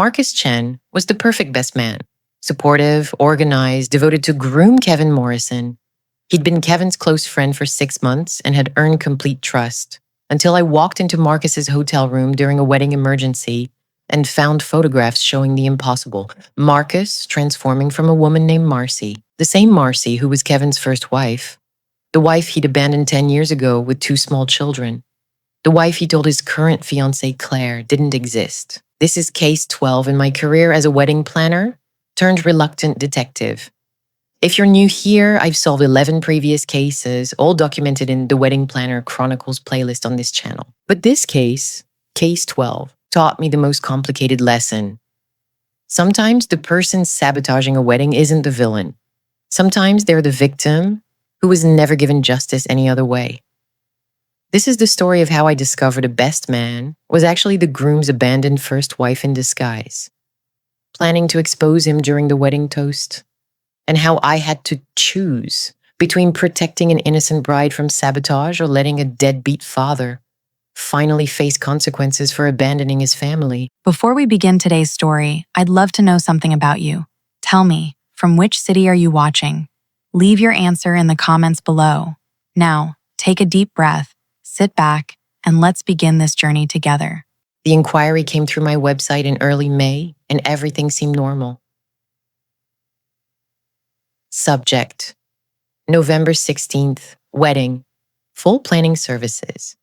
Marcus Chen was the perfect best man. Supportive, organized, devoted to groom Kevin Morrison. He'd been Kevin's close friend for 6 months and had earned complete trust until I walked into Marcus's hotel room during a wedding emergency and found photographs showing the impossible. Marcus transforming from a woman named Marcy, the same Marcy who was Kevin's first wife, the wife he'd abandoned 10 years ago with 2 small children, the wife he told his current fiancée Claire didn't exist. This is case 12 in my career as a wedding planner turned reluctant detective. If you're new here, I've solved 11 previous cases, all documented in the Wedding Planner Chronicles playlist on this channel. But this case, case 12, taught me the most complicated lesson. Sometimes the person sabotaging a wedding isn't the villain. Sometimes they're the victim who was never given justice any other way. This is the story of how I discovered a best man was actually the groom's abandoned first wife in disguise, planning to expose him during the wedding toast, and how I had to choose between protecting an innocent bride from sabotage or letting a deadbeat father finally face consequences for abandoning his family. Before we begin today's story, I'd love to know something about you. Tell me, from which city are you watching? Leave your answer in the comments below. Now, take a deep breath, sit back, and let's begin this journey together. The inquiry came through my website in early May, and everything seemed normal. Subject: November 16th, wedding, full planning services.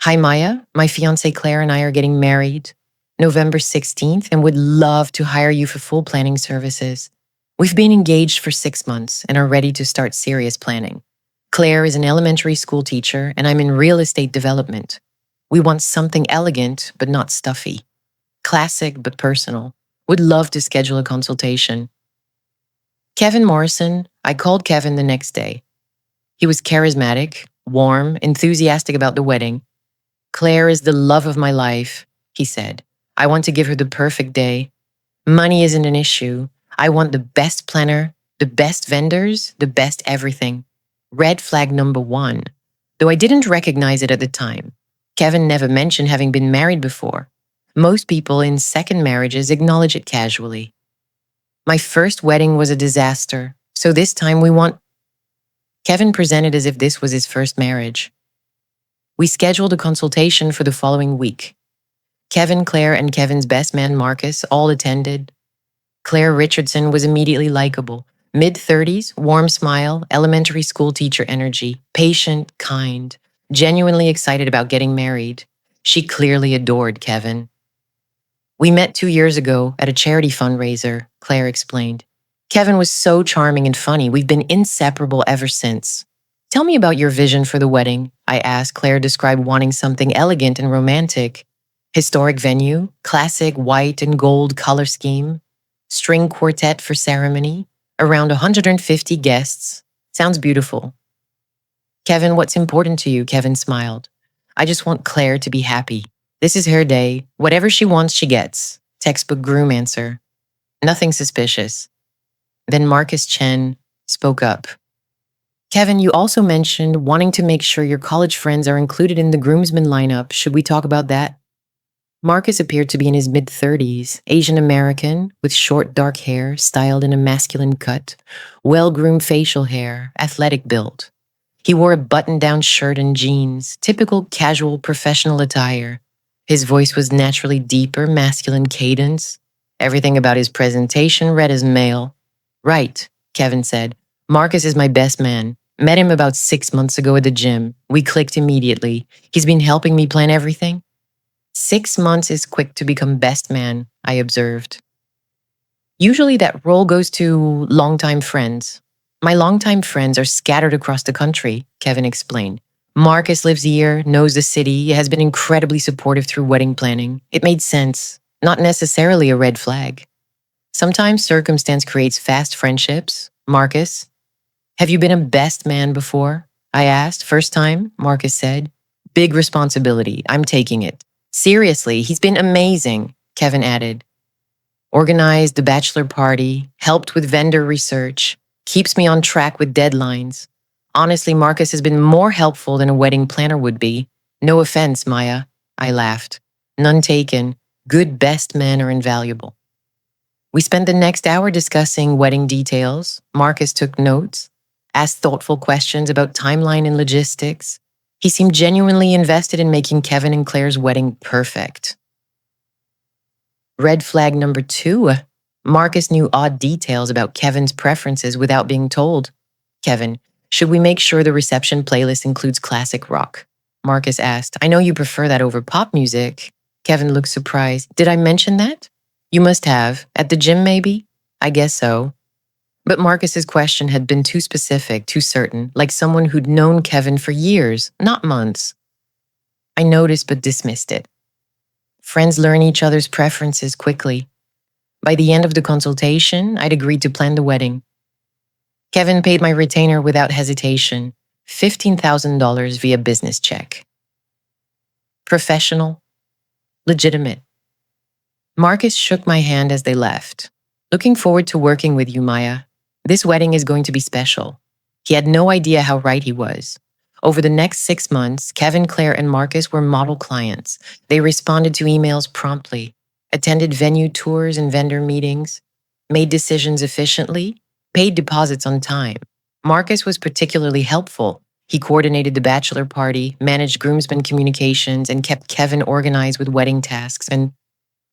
Hi Maya, my fiancée Claire and I are getting married November 16th and would love to hire you for full planning services. We've been engaged for 6 months and are ready to start serious planning. Claire is an elementary school teacher and I'm in real estate development. We want something elegant but not stuffy. Classic but personal. Would love to schedule a consultation. Kevin Morrison, I called Kevin the next day. He was charismatic, warm, enthusiastic about the wedding. Claire is the love of my life, he said. I want to give her the perfect day. Money isn't an issue. I want the best planner, the best vendors, the best everything. Red flag number 1. Though I didn't recognize it at the time. Kevin never mentioned having been married before. Most people in second marriages acknowledge it casually. My first wedding was a disaster, so this time we want... Kevin presented as if this was his first marriage. We scheduled a consultation for the following week. Kevin, Claire, and Kevin's best man, Marcus, all attended. Claire Richardson was immediately likable. Mid-30s, warm smile, elementary school teacher energy, patient, kind, genuinely excited about getting married. She clearly adored Kevin. We met 2 years ago at a charity fundraiser, Claire explained. Kevin was so charming and funny. We've been inseparable ever since. Tell me about your vision for the wedding, I asked. Claire described wanting something elegant and romantic. Historic venue, classic white and gold color scheme, string quartet for ceremony, around 150 guests. Sounds beautiful. Kevin, what's important to you? Kevin smiled. I just want Claire to be happy. This is her day. Whatever she wants, she gets. Textbook groom answer. Nothing suspicious. Then Marcus Chen spoke up. Kevin, you also mentioned wanting to make sure your college friends are included in the groomsmen lineup. Should we talk about that? Marcus appeared to be in his mid-30s, Asian American, with short dark hair styled in a masculine cut, well-groomed facial hair, athletic build. He wore a button-down shirt and jeans, typical casual professional attire. His voice was naturally deeper, masculine cadence. Everything about his presentation read as male. Right, Kevin said. Marcus is my best man. Met him about 6 months ago at the gym. We clicked immediately. He's been helping me plan everything. 6 months is quick to become best man, I observed. Usually that role goes to longtime friends. My longtime friends are scattered across the country, Kevin explained. Marcus lives here, knows the city, has been incredibly supportive through wedding planning. It made sense, not necessarily a red flag. Sometimes circumstance creates fast friendships. Marcus, have you been a best man before? I asked. First time, Marcus said. Big responsibility. I'm taking it. Seriously, he's been amazing, Kevin added. Organized the bachelor party, helped with vendor research, keeps me on track with deadlines. Honestly, Marcus has been more helpful than a wedding planner would be. No offense, Maya. I laughed. None taken. Good best men are invaluable. We spent the next hour discussing wedding details. Marcus took notes, asked thoughtful questions about timeline and logistics. He seemed genuinely invested in making Kevin and Claire's wedding perfect. Red flag number 2. Marcus knew odd details about Kevin's preferences without being told. Kevin, should we make sure the reception playlist includes classic rock? Marcus asked, I know you prefer that over pop music. Kevin looked surprised. Did I mention that? You must have. At the gym, maybe? I guess so. But Marcus's question had been too specific, too certain, like someone who'd known Kevin for years, not months. I noticed but dismissed it. Friends learn each other's preferences quickly. By the end of the consultation, I'd agreed to plan the wedding. Kevin paid my retainer without hesitation, $15,000 via business check. Professional, legitimate. Marcus shook my hand as they left. Looking forward to working with you, Maya. This wedding is going to be special. He had no idea how right he was. Over the next 6 months, Kevin, Claire, and Marcus were model clients. They responded to emails promptly, attended venue tours and vendor meetings, made decisions efficiently, paid deposits on time. Marcus was particularly helpful. He coordinated the bachelor party, managed groomsmen communications, and kept Kevin organized with wedding tasks.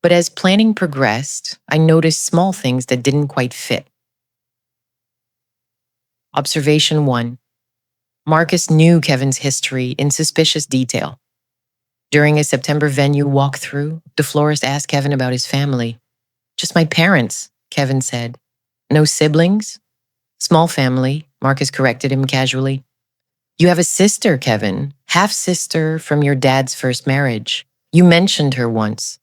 But as planning progressed, I noticed small things that didn't quite fit. Observation 1. Marcus knew Kevin's history in suspicious detail. During a September venue walkthrough, the florist asked Kevin about his family. Just my parents, Kevin said. No siblings? Small family, Marcus corrected him casually. You have a sister, Kevin, half-sister from your dad's first marriage. You mentioned her once.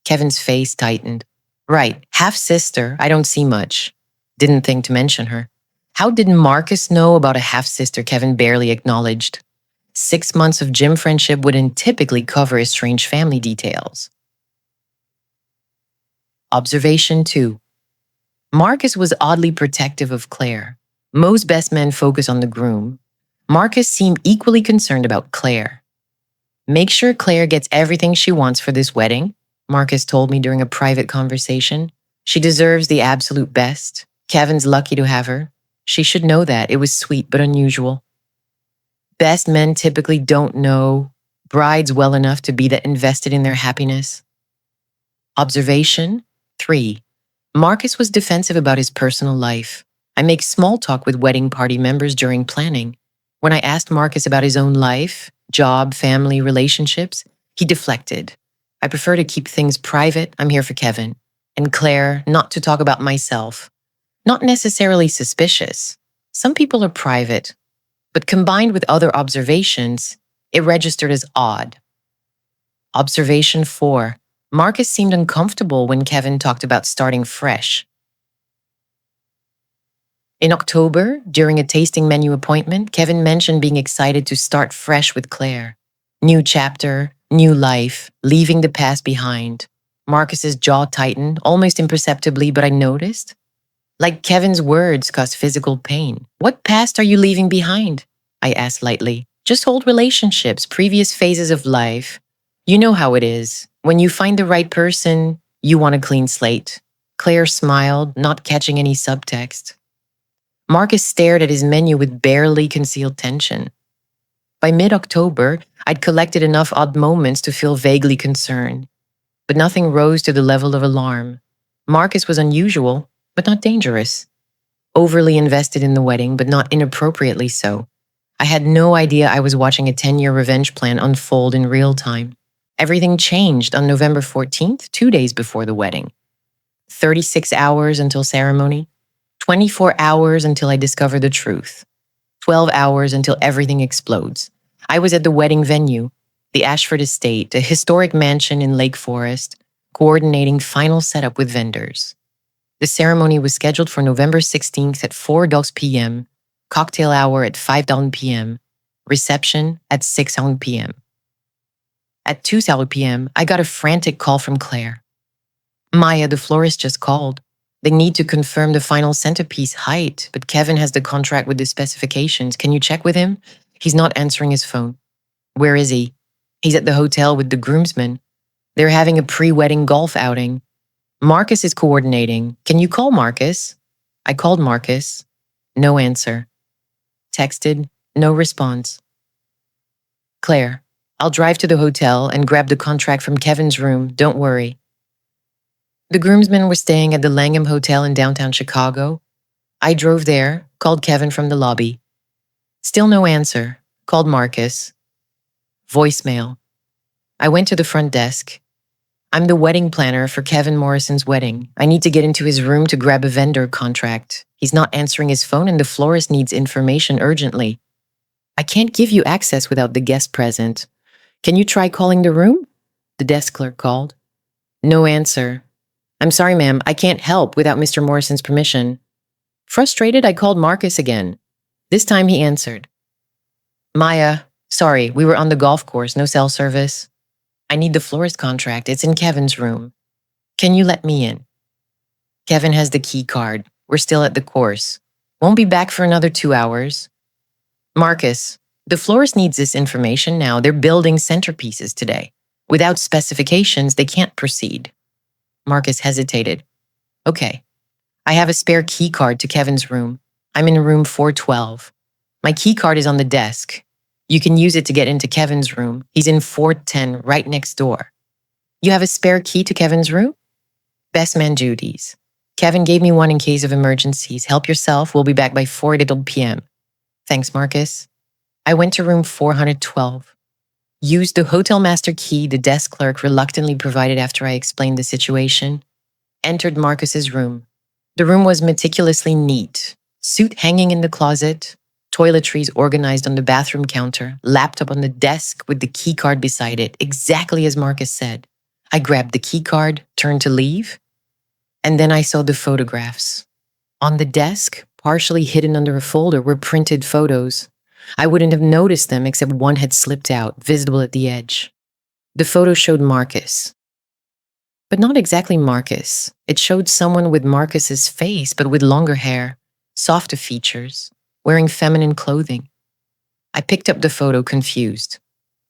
Kevin's face tightened. Right, half-sister, I don't see much. Didn't think to mention her. How did Marcus know about a half-sister Kevin barely acknowledged? 6 months of gym friendship wouldn't typically cover his strange family details. Observation 2. Marcus was oddly protective of Claire. Most best men focus on the groom. Marcus seemed equally concerned about Claire. Make sure Claire gets everything she wants for this wedding, Marcus told me during a private conversation. She deserves the absolute best. Kevin's lucky to have her. She should know that. It was sweet but unusual. Best men typically don't know brides well enough to be that invested in their happiness. Observation 3. Marcus was defensive about his personal life. I make small talk with wedding party members during planning. When I asked Marcus about his own life, job, family, relationships, he deflected. I prefer to keep things private. I'm here for Kevin. And Claire, not to talk about myself. Not necessarily suspicious. Some people are private. But combined with other observations, it registered as odd. Observation 4. Marcus seemed uncomfortable when Kevin talked about starting fresh. In October, during a tasting menu appointment, Kevin mentioned being excited to start fresh with Claire. New chapter, new life, leaving the past behind. Marcus's jaw tightened, almost imperceptibly, but I noticed. Like Kevin's words caused physical pain. What past are you leaving behind? I asked lightly. Just old relationships, previous phases of life. You know how it is. When you find the right person, you want a clean slate. Claire smiled, not catching any subtext. Marcus stared at his menu with barely concealed tension. By mid-October, I'd collected enough odd moments to feel vaguely concerned. But nothing rose to the level of alarm. Marcus was unusual, but not dangerous. Overly invested in the wedding, but not inappropriately so. I had no idea I was watching a 10-year revenge plan unfold in real time. Everything changed on November 14th, 2 days before the wedding. 36 hours until ceremony. 24 hours until I discover the truth. 12 hours until everything explodes. I was at the wedding venue, the Ashford Estate, a historic mansion in Lake Forest, coordinating final setup with vendors. The ceremony was scheduled for November 16th at 4 p.m., cocktail hour at 5 p.m., reception at 6 p.m. At 2 p.m., I got a frantic call from Claire. Maya, the florist just called. They need to confirm the final centerpiece height, but Kevin has the contract with the specifications. Can you check with him? He's not answering his phone. Where is he? He's at the hotel with the groomsmen. They're having a pre-wedding golf outing. Marcus is coordinating. Can you call Marcus? I called Marcus. No answer. Texted. No response. Claire, I'll drive to the hotel and grab the contract from Kevin's room. Don't worry. The groomsmen were staying at the Langham Hotel in downtown Chicago. I drove there, called Kevin from the lobby. Still no answer. Called Marcus. Voicemail. I went to the front desk. I'm the wedding planner for Kevin Morrison's wedding. I need to get into his room to grab a vendor contract. He's not answering his phone and the florist needs information urgently. I can't give you access without the guest present. Can you try calling the room? The desk clerk called. No answer. I'm sorry, ma'am, I can't help without Mr. Morrison's permission. Frustrated, I called Marcus again. This time he answered. Maya, sorry, we were on the golf course, no cell service. I need the florist contract. It's in Kevin's room. Can you let me in? Kevin has the key card. We're still at the course. Won't be back for another 2 hours. Marcus, the florist needs this information now. They're building centerpieces today. Without specifications, they can't proceed. Marcus hesitated. Okay. I have a spare key card to Kevin's room. I'm in room 412. My key card is on the desk. You can use it to get into Kevin's room. He's in 410, right next door. You have a spare key to Kevin's room? Best man duties. Kevin gave me one in case of emergencies. Help yourself. We'll be back by 4 p.m. Thanks, Marcus. I went to room 412. Used the hotel master key the desk clerk reluctantly provided after I explained the situation. Entered Marcus's room. The room was meticulously neat. Suit hanging in the closet, toiletries organized on the bathroom counter, laptop on the desk with the key card beside it, exactly as Marcus said. I grabbed the key card, turned to leave, and then I saw the photographs. On the desk, partially hidden under a folder, were printed photos. I wouldn't have noticed them except one had slipped out, visible at the edge. The photo showed Marcus. But not exactly Marcus. It showed someone with Marcus's face, but with longer hair, softer features, wearing feminine clothing. I picked up the photo, confused.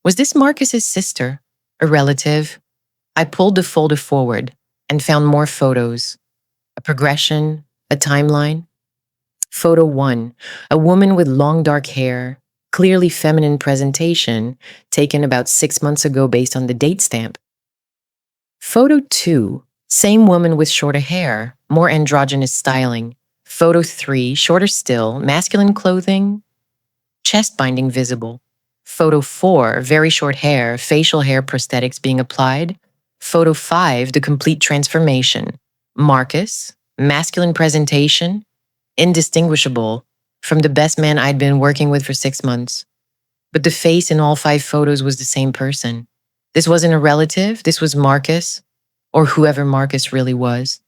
Was this Marcus's sister? A relative? I pulled the folder forward and found more photos. A progression, a timeline. Photo 1, a woman with long dark hair, clearly feminine presentation, taken about 6 months ago based on the date stamp. Photo 2, same woman with shorter hair, more androgynous styling. Photo 3, shorter still, masculine clothing, chest binding visible. Photo 4, very short hair, facial hair prosthetics being applied. Photo 5, the complete transformation. Marcus, masculine presentation, indistinguishable from the best man I'd been working with for 6 months. But the face in all 5 photos was the same person. This wasn't a relative, this was Marcus, or whoever Marcus really was.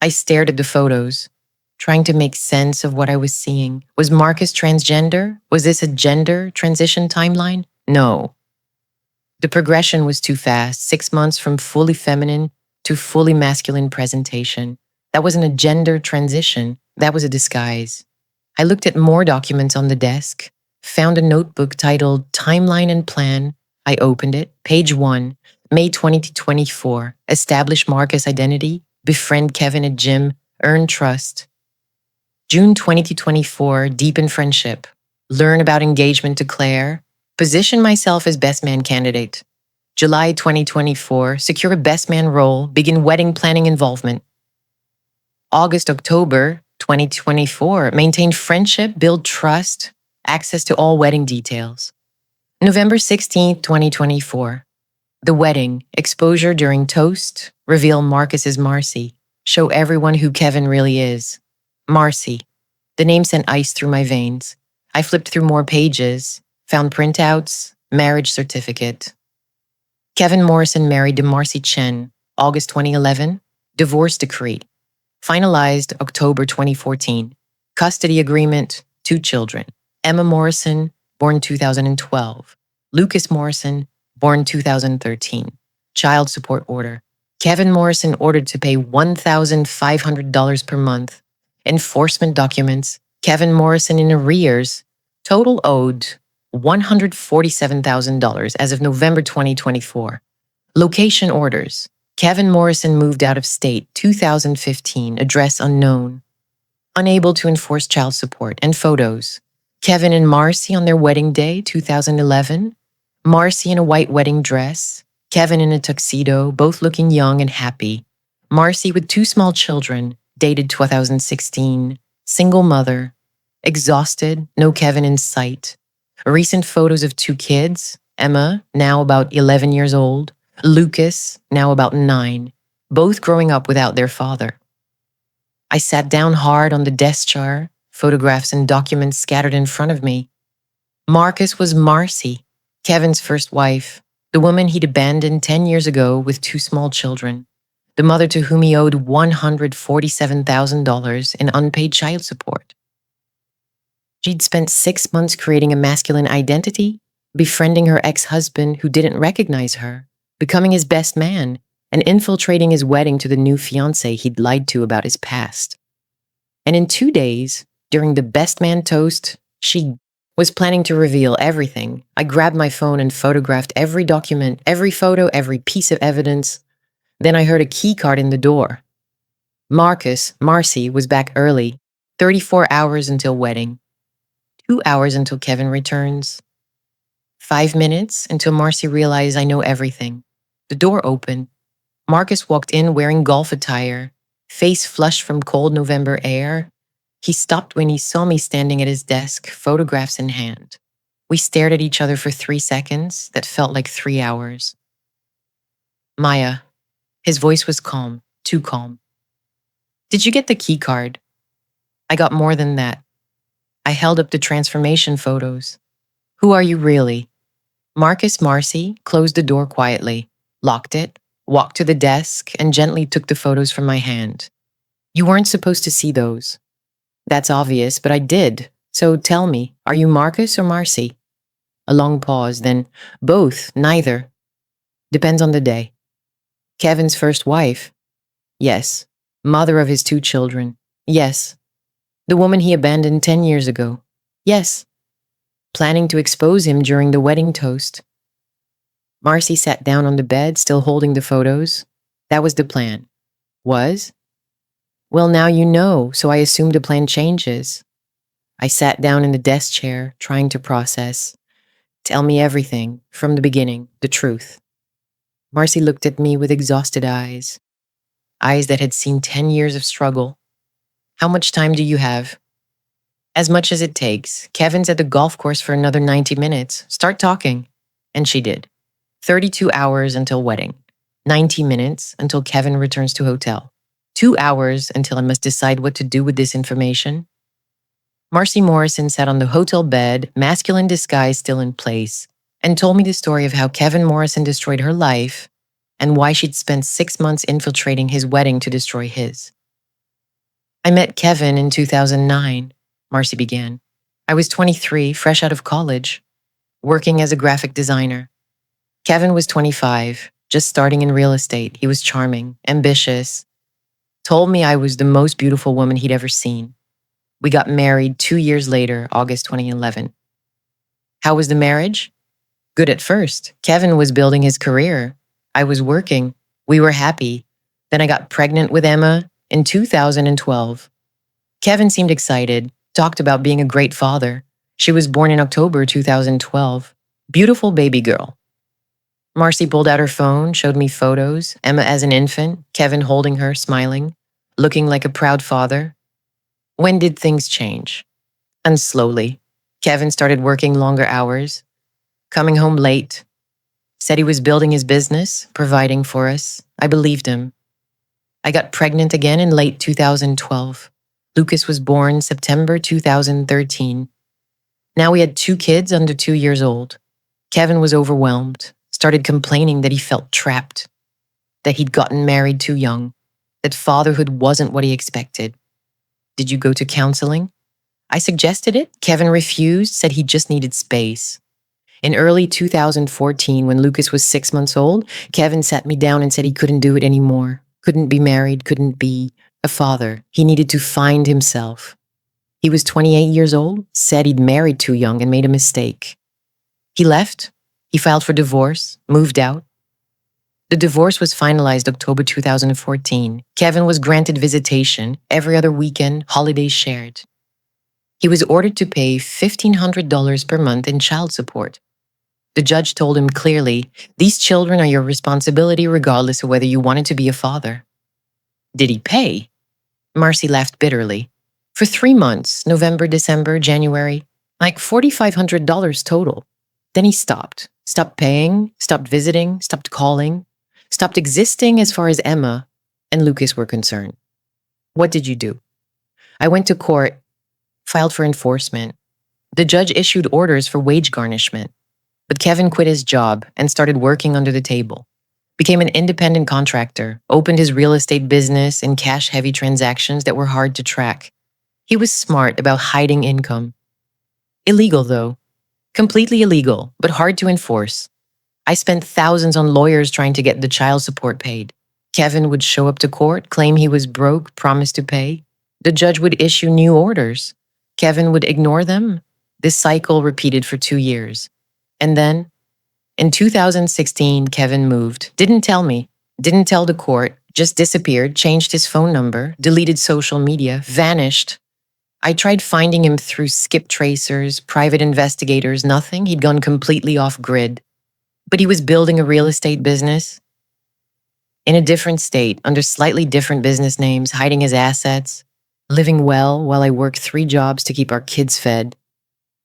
I stared at the photos, trying to make sense of what I was seeing. Was Marcus transgender? Was this a gender transition timeline? No. The progression was too fast, 6 months from fully feminine to fully masculine presentation. That wasn't a gender transition, that was a disguise. I looked at more documents on the desk, found a notebook titled Timeline and Plan. I opened it. Page 1, May 2024. Establish Marcus identity, befriend Kevin at gym, earn trust. June 2024, deepen friendship. Learn about engagement to Claire. Position myself as best man candidate. July 2024, secure a best man role, begin wedding planning involvement. October 2024, maintain friendship, build trust, access to all wedding details. November 16th, 2024. The wedding, exposure during toast, reveal Marcus as Marcy, show everyone who Kevin really is. Marcy. The name sent ice through my veins. I flipped through more pages, found printouts, marriage certificate. Kevin Morrison married to Marcy Chen, August 2011. Divorce decree. Finalized October 2014. Custody agreement, 2 children. Emma Morrison, born 2012. Lucas Morrison, born 2013. Child support order. Kevin Morrison ordered to pay $1,500 per month. Enforcement documents. Kevin Morrison in arrears. Total owed $147,000 as of November 2024. Location orders. Kevin Morrison moved out of state 2015, address unknown. Unable to enforce child support, and photos. Kevin and Marcy on their wedding day 2011. Marcy in a white wedding dress. Kevin in a tuxedo, both looking young and happy. Marcy with 2 small children, dated 2016. Single mother. Exhausted, no Kevin in sight. Recent photos of 2 kids. Emma, now about 11 years old. Lucas, now about 9. Both growing up without their father. I sat down hard on the desk chair, photographs and documents scattered in front of me. Marcus was Marcy, Kevin's first wife, the woman he'd abandoned 10 years ago with 2 small children, the mother to whom he owed $147,000 in unpaid child support. She'd spent 6 months creating a masculine identity, befriending her ex-husband who didn't recognize her, becoming his best man, and infiltrating his wedding to the new fiancé he'd lied to about his past. And in 2 days, during the best man toast, she was planning to reveal everything. I grabbed my phone and photographed every document, every photo, every piece of evidence. Then I heard a key card in the door. Marcy was back early, 34 hours until wedding, 2 hours until Kevin returns, 5 minutes until Marcy realized I know everything. The door opened. Marcus walked in wearing golf attire, face flushed from cold November air. He stopped when he saw me standing at his desk, photographs in hand. We stared at each other for 3 seconds that felt like 3 hours. Maya. His voice was calm, too calm. Did you get the key card? I got more than that. I held up the transformation photos. Who are you really? Marcy closed the door quietly, locked it, walked to the desk, and gently took the photos from my hand. You weren't supposed to see those. That's obvious, but I did. So tell me, are you Marcus or Marcy? A long pause, then both, neither. Depends on the day. Kevin's first wife? Yes. Mother of his 2 children? Yes. The woman he abandoned 10 years ago? Yes. Planning to expose him during the wedding toast? Marcy sat down on the bed, still holding the photos. That was the plan. Was? Well, now you know, so I assume the plan changes. I sat down in the desk chair, trying to process. Tell me everything, from the beginning, the truth. Marcy looked at me with exhausted eyes that had seen 10 years of struggle. How much time do you have? As much as it takes. Kevin's at the golf course for another 90 minutes. Start talking. And she did. 32 hours until wedding. 90 minutes until Kevin returns to hotel. 2 hours until I must decide what to do with this information. Marcy Morrison sat on the hotel bed, masculine disguise still in place, and told me the story of how Kevin Morrison destroyed her life and why she'd spent 6 months infiltrating his wedding to destroy his. I met Kevin in 2009, Marcy began. I was 23, fresh out of college, working as a graphic designer. Kevin was 25, just starting in real estate. He was charming, ambitious, told me I was the most beautiful woman he'd ever seen. We got married 2 years later, August 2011. How was the marriage? Good at first. Kevin was building his career. I was working. We were happy. Then I got pregnant with Emma in 2012. Kevin seemed excited, talked about being a great father. She was born in October 2012. Beautiful baby girl. Marcy pulled out her phone, showed me photos, Emma as an infant, Kevin holding her, smiling, looking like a proud father. When did things change? And slowly. Kevin started working longer hours, coming home late, said he was building his business, providing for us. I believed him. I got pregnant again in late 2012. Lucas was born September 2013. Now we had 2 kids under 2 years old. Kevin was overwhelmed, started complaining that he felt trapped, that he'd gotten married too young, that fatherhood wasn't what he expected. Did you go to counseling? I suggested it. Kevin refused, said he just needed space. In early 2014, when Lucas was 6 months old, Kevin sat me down and said he couldn't do it anymore, couldn't be married, couldn't be a father. He needed to find himself. He was 28 years old, said he'd married too young and made a mistake. He left. He filed for divorce, moved out. The divorce was finalized October 2014. Kevin was granted visitation every other weekend, holidays shared. He was ordered to pay $1,500 per month in child support. The judge told him clearly, "These children are your responsibility regardless of whether you wanted to be a father." Did he pay? Marcy laughed bitterly. For 3 months, November, December, January, like $4,500 total. Then he stopped. Stopped paying, stopped visiting, stopped calling, stopped existing as far as Emma and Lucas were concerned. What did you do? I went to court, filed for enforcement. The judge issued orders for wage garnishment. But Kevin quit his job and started working under the table, became an independent contractor, opened his real estate business in cash-heavy transactions that were hard to track. He was smart about hiding income. Illegal, though. Completely illegal, but hard to enforce. I spent thousands on lawyers trying to get the child support paid. Kevin would show up to court, claim he was broke, promise to pay. The judge would issue new orders. Kevin would ignore them. This cycle repeated for 2 years. And then, in 2016, Kevin moved. Didn't tell me, didn't tell the court, just disappeared, changed his phone number, deleted social media, vanished. I tried finding him through skip tracers, private investigators, nothing. He'd gone completely off grid. But he was building a real estate business in a different state, under slightly different business names, hiding his assets, living well while I worked 3 jobs to keep our kids fed.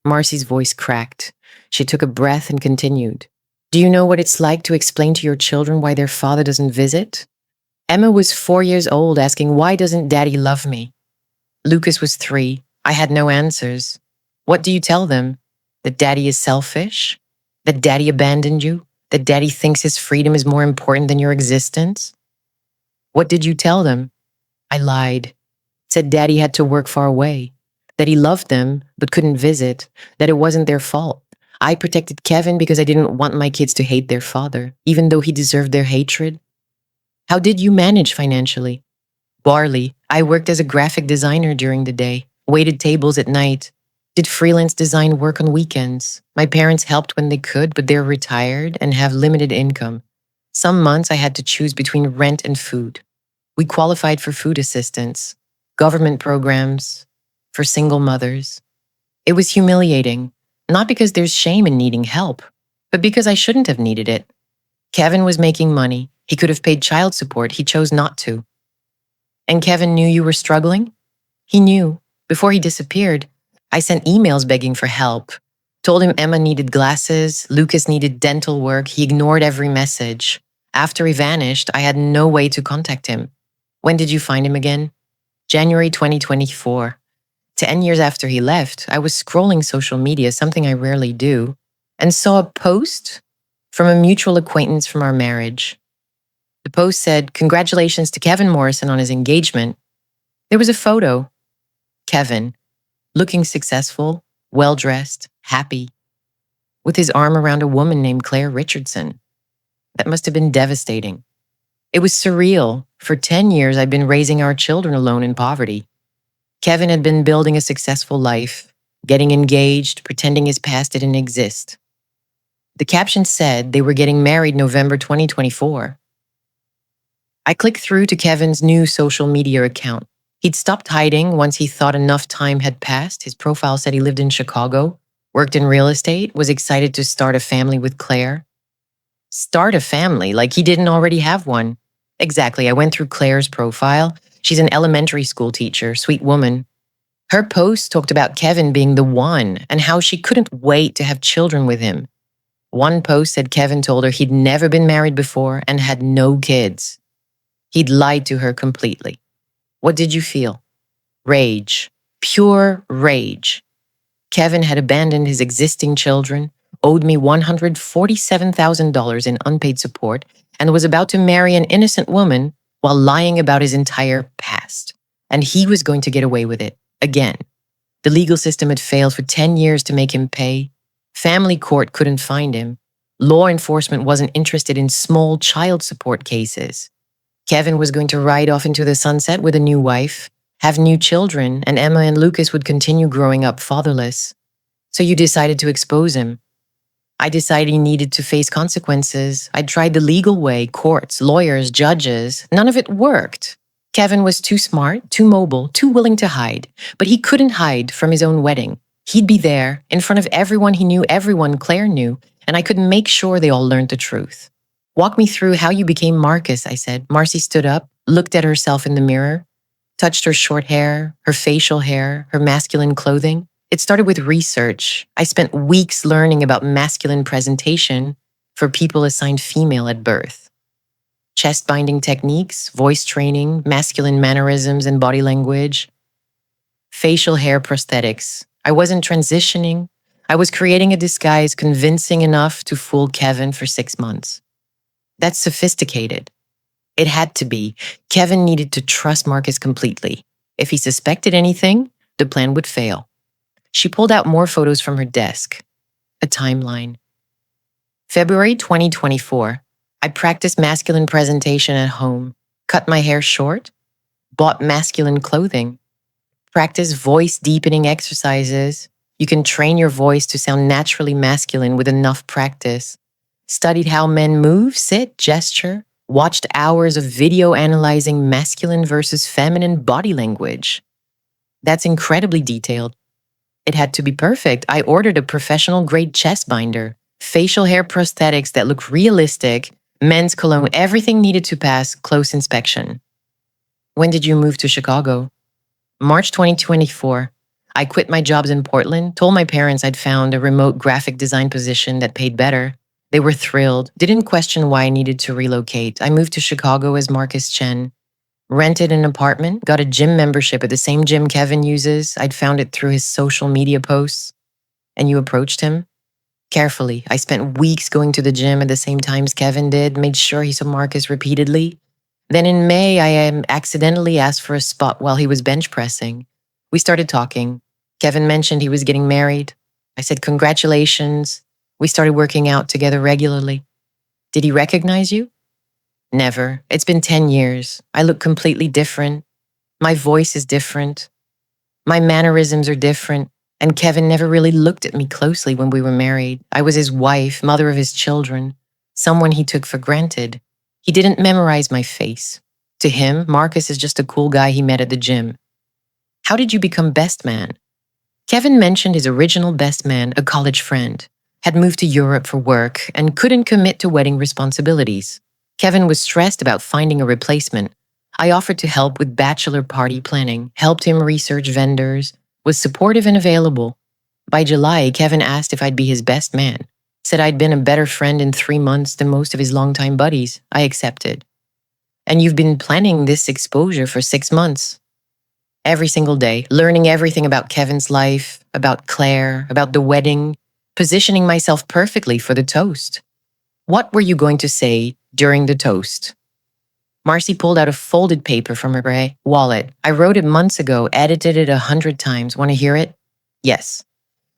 Marcy's voice cracked. She took a breath and continued. Do you know what it's like to explain to your children why their father doesn't visit? Emma was 4 years old asking, why doesn't daddy love me? Lucas was 3. I had no answers. What do you tell them? That daddy is selfish? That daddy abandoned you? That daddy thinks his freedom is more important than your existence? What did you tell them? I lied. Said daddy had to work far away. That he loved them but couldn't visit. That it wasn't their fault. I protected Kevin because I didn't want my kids to hate their father, even though he deserved their hatred. How did you manage financially? Barely. I worked as a graphic designer during the day, waited tables at night, did freelance design work on weekends. My parents helped when they could, but they're retired and have limited income. Some months I had to choose between rent and food. We qualified for food assistance, government programs, for single mothers. It was humiliating. Not because there's shame in needing help, but because I shouldn't have needed it. Kevin was making money. He could have paid child support. He chose not to. And Kevin knew you were struggling? He knew. Before he disappeared, I sent emails begging for help. Told him Emma needed glasses, Lucas needed dental work. He ignored every message. After he vanished, I had no way to contact him. When did you find him again? January 2024. 10 years after he left, I was scrolling social media, something I rarely do, and saw a post from a mutual acquaintance from our marriage. The post said, "Congratulations to Kevin Morrison on his engagement." There was a photo. Kevin, looking successful, well-dressed, happy, with his arm around a woman named Claire Richardson. That must have been devastating. It was surreal. For 10 years, I'd been raising our children alone in poverty. Kevin had been building a successful life, getting engaged, pretending his past didn't exist. The caption said they were getting married November 2024. I clicked through to Kevin's new social media account. He'd stopped hiding once he thought enough time had passed. His profile said he lived in Chicago, worked in real estate, was excited to start a family with Claire. Start a family, like he didn't already have one. Exactly, I went through Claire's profile. She's an elementary school teacher, sweet woman. Her post talked about Kevin being the one and how she couldn't wait to have children with him. One post said Kevin told her he'd never been married before and had no kids. He'd lied to her completely. What did you feel? Rage. Pure rage. Kevin had abandoned his existing children, owed me $147,000 in unpaid support, and was about to marry an innocent woman while lying about his entire past. And he was going to get away with it, again. The legal system had failed for 10 years to make him pay. Family court couldn't find him. Law enforcement wasn't interested in small child support cases. Kevin was going to ride off into the sunset with a new wife, have new children, and Emma and Lucas would continue growing up fatherless. So you decided to expose him. I decided he needed to face consequences. I tried the legal way, courts, lawyers, judges. None of it worked. Kevin was too smart, too mobile, too willing to hide. But he couldn't hide from his own wedding. He'd be there, in front of everyone he knew, everyone Claire knew, and I could make sure they all learned the truth. Walk me through how you became Marcus, I said. Marcy stood up, looked at herself in the mirror, touched her short hair, her facial hair, her masculine clothing. It started with research. I spent weeks learning about masculine presentation for people assigned female at birth. Chest binding techniques, voice training, masculine mannerisms and body language, facial hair prosthetics. I wasn't transitioning. I was creating a disguise convincing enough to fool Kevin for 6 months. That's sophisticated. It had to be. Kevin needed to trust Marcus completely. If he suspected anything, the plan would fail. She pulled out more photos from her desk. A timeline. February 2024. I practiced masculine presentation at home, cut my hair short, bought masculine clothing, practiced voice deepening exercises. You can train your voice to sound naturally masculine with enough practice. Studied how men move, sit, gesture, watched hours of video analyzing masculine versus feminine body language. That's incredibly detailed. It had to be perfect. I ordered a professional-grade chest binder, facial hair prosthetics that look realistic, men's cologne, everything needed to pass close inspection. When did you move to Chicago? March 2024. I quit my jobs in Portland, told my parents I'd found a remote graphic design position that paid better. They were thrilled, didn't question why I needed to relocate. I moved to Chicago as Marcus Chen. Rented an apartment, got a gym membership at the same gym Kevin uses. I'd found it through his social media posts. And you approached him? Carefully. I spent weeks going to the gym at the same times Kevin did, made sure he saw Marcus repeatedly. Then in May, I accidentally asked for a spot while he was bench pressing. We started talking. Kevin mentioned he was getting married. I said, congratulations. We started working out together regularly. Did he recognize you? Never. It's been 10 years. I look completely different. My voice is different. My mannerisms are different. And Kevin never really looked at me closely when we were married. I was his wife, mother of his children, someone he took for granted. He didn't memorize my face. To him, Marcus is just a cool guy he met at the gym. How did you become best man? Kevin mentioned his original best man, a college friend, had moved to Europe for work and couldn't commit to wedding responsibilities. Kevin was stressed about finding a replacement. I offered to help with bachelor party planning, helped him research vendors, was supportive and available. By July, Kevin asked if I'd be his best man. Said I'd been a better friend in 3 months than most of his longtime buddies. I accepted. And you've been planning this exposure for 6 months. Every single day, learning everything about Kevin's life, about Claire, about the wedding, positioning myself perfectly for the toast. What were you going to say during the toast? Marcy pulled out a folded paper from her wallet. I wrote it months ago, edited it 100 times. Want to hear it? Yes.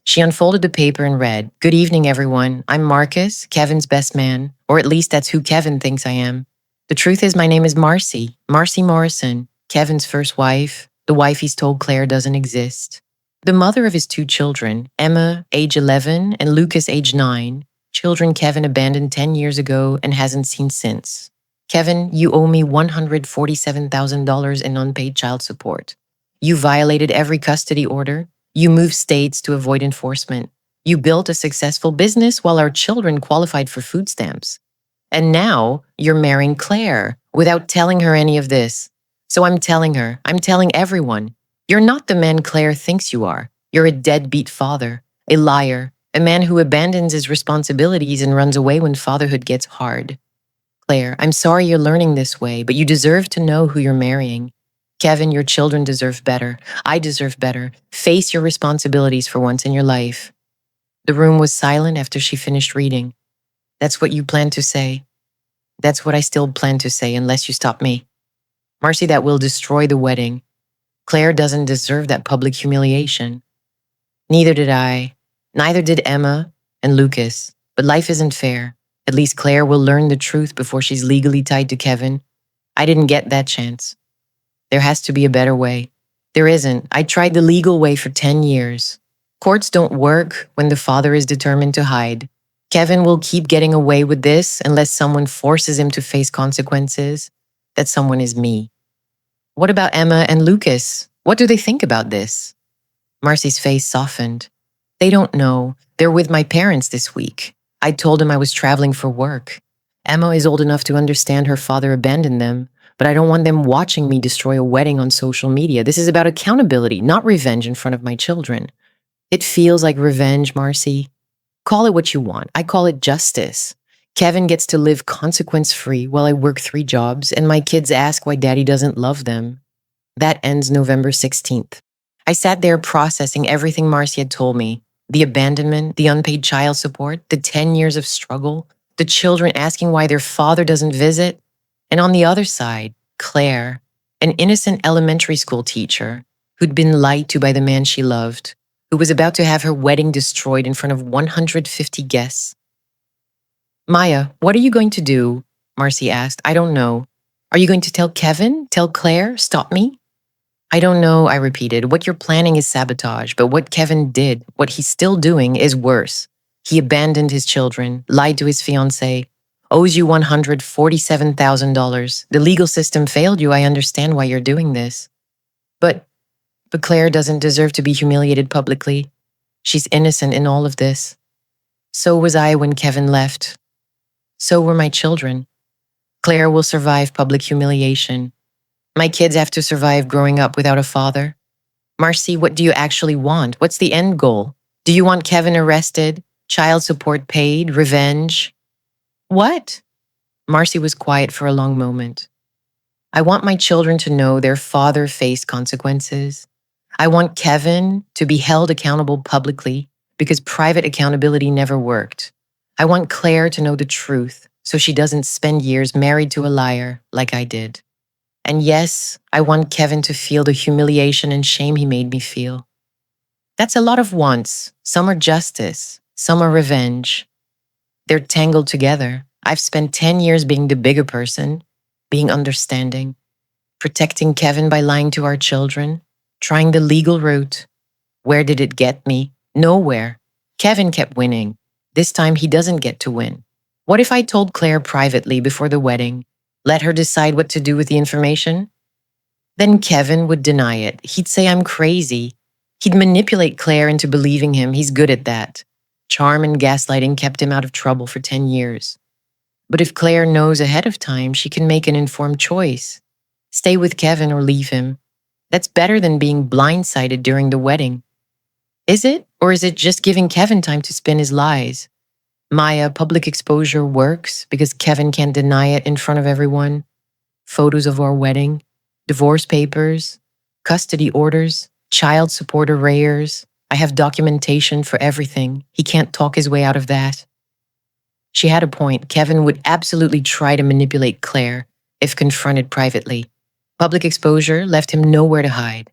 She unfolded the paper and read, "Good evening, everyone. I'm Marcus, Kevin's best man, or at least that's who Kevin thinks I am. The truth is my name is Marcy, Marcy Morrison, Kevin's first wife, the wife he's told Claire doesn't exist. The mother of his 2 children, Emma, age 11, and Lucas, age 9, children Kevin abandoned 10 years ago and hasn't seen since. Kevin, you owe me $147,000 in unpaid child support. You violated every custody order. You moved states to avoid enforcement. You built a successful business while our children qualified for food stamps. And now you're marrying Claire without telling her any of this. So I'm telling everyone, you're not the man Claire thinks you are. You're a deadbeat father, a liar, a man who abandons his responsibilities and runs away when fatherhood gets hard. Claire, I'm sorry you're learning this way, but you deserve to know who you're marrying. Kevin, your children deserve better. I deserve better. Face your responsibilities for once in your life." The room was silent after she finished reading. That's what you plan to say. That's what I still plan to say unless you stop me. Marcy, that will destroy the wedding. Claire doesn't deserve that public humiliation. Neither did I. Neither did Emma and Lucas. But life isn't fair. At least Claire will learn the truth before she's legally tied to Kevin. I didn't get that chance. There has to be a better way. There isn't. I tried the legal way for 10 years. Courts don't work when the father is determined to hide. Kevin will keep getting away with this unless someone forces him to face consequences. That someone is me. What about Emma and Lucas? What do they think about this? Marcy's face softened. They don't know. They're with my parents this week. I told them I was traveling for work. Emma is old enough to understand her father abandoned them, but I don't want them watching me destroy a wedding on social media. This is about accountability, not revenge in front of my children. It feels like revenge, Marcy. Call it what you want. I call it justice. Kevin gets to live consequence-free while I work 3 jobs, and my kids ask why daddy doesn't love them. That ends November 16th. I sat there processing everything Marcy had told me. The abandonment, the unpaid child support, the 10 years of struggle, the children asking why their father doesn't visit. And on the other side, Claire, an innocent elementary school teacher who'd been lied to by the man she loved, who was about to have her wedding destroyed in front of 150 guests. Maya, what are you going to do? Marcy asked. I don't know. Are you going to tell Kevin? Tell Claire? Stop me? I don't know, I repeated. What you're planning is sabotage, but what Kevin did, what he's still doing, is worse. He abandoned his children, lied to his fiancée, owes you $147,000. The legal system failed you. I understand why you're doing this. But Claire doesn't deserve to be humiliated publicly. She's innocent in all of this. So was I when Kevin left. So were my children. Claire will survive public humiliation. My kids have to survive growing up without a father. Marcy, what do you actually want? What's the end goal? Do you want Kevin arrested? Child support paid? Revenge? What? Marcy was quiet for a long moment. I want my children to know their father faced consequences. I want Kevin to be held accountable publicly because private accountability never worked. I want Claire to know the truth so she doesn't spend years married to a liar like I did. And yes, I want Kevin to feel the humiliation and shame he made me feel. That's a lot of wants. Some are justice, some are revenge. They're tangled together. I've spent 10 years being the bigger person, being understanding, protecting Kevin by lying to our children, trying the legal route. Where did it get me? Nowhere. Kevin kept winning. This time he doesn't get to win. What if I told Claire privately before the wedding, let her decide what to do with the information? Then Kevin would deny it. He'd say I'm crazy. He'd manipulate Claire into believing him. He's good at that. Charm and gaslighting kept him out of trouble for 10 years. But if Claire knows ahead of time, she can make an informed choice. Stay with Kevin or leave him. That's better than being blindsided during the wedding. Is it? Or is it just giving Kevin time to spin his lies? Maya, public exposure works because Kevin can't deny it in front of everyone. Photos of our wedding, divorce papers, custody orders, child support arrears. I have documentation for everything. He can't talk his way out of that. She had a point. Kevin would absolutely try to manipulate Claire if confronted privately. Public exposure left him nowhere to hide.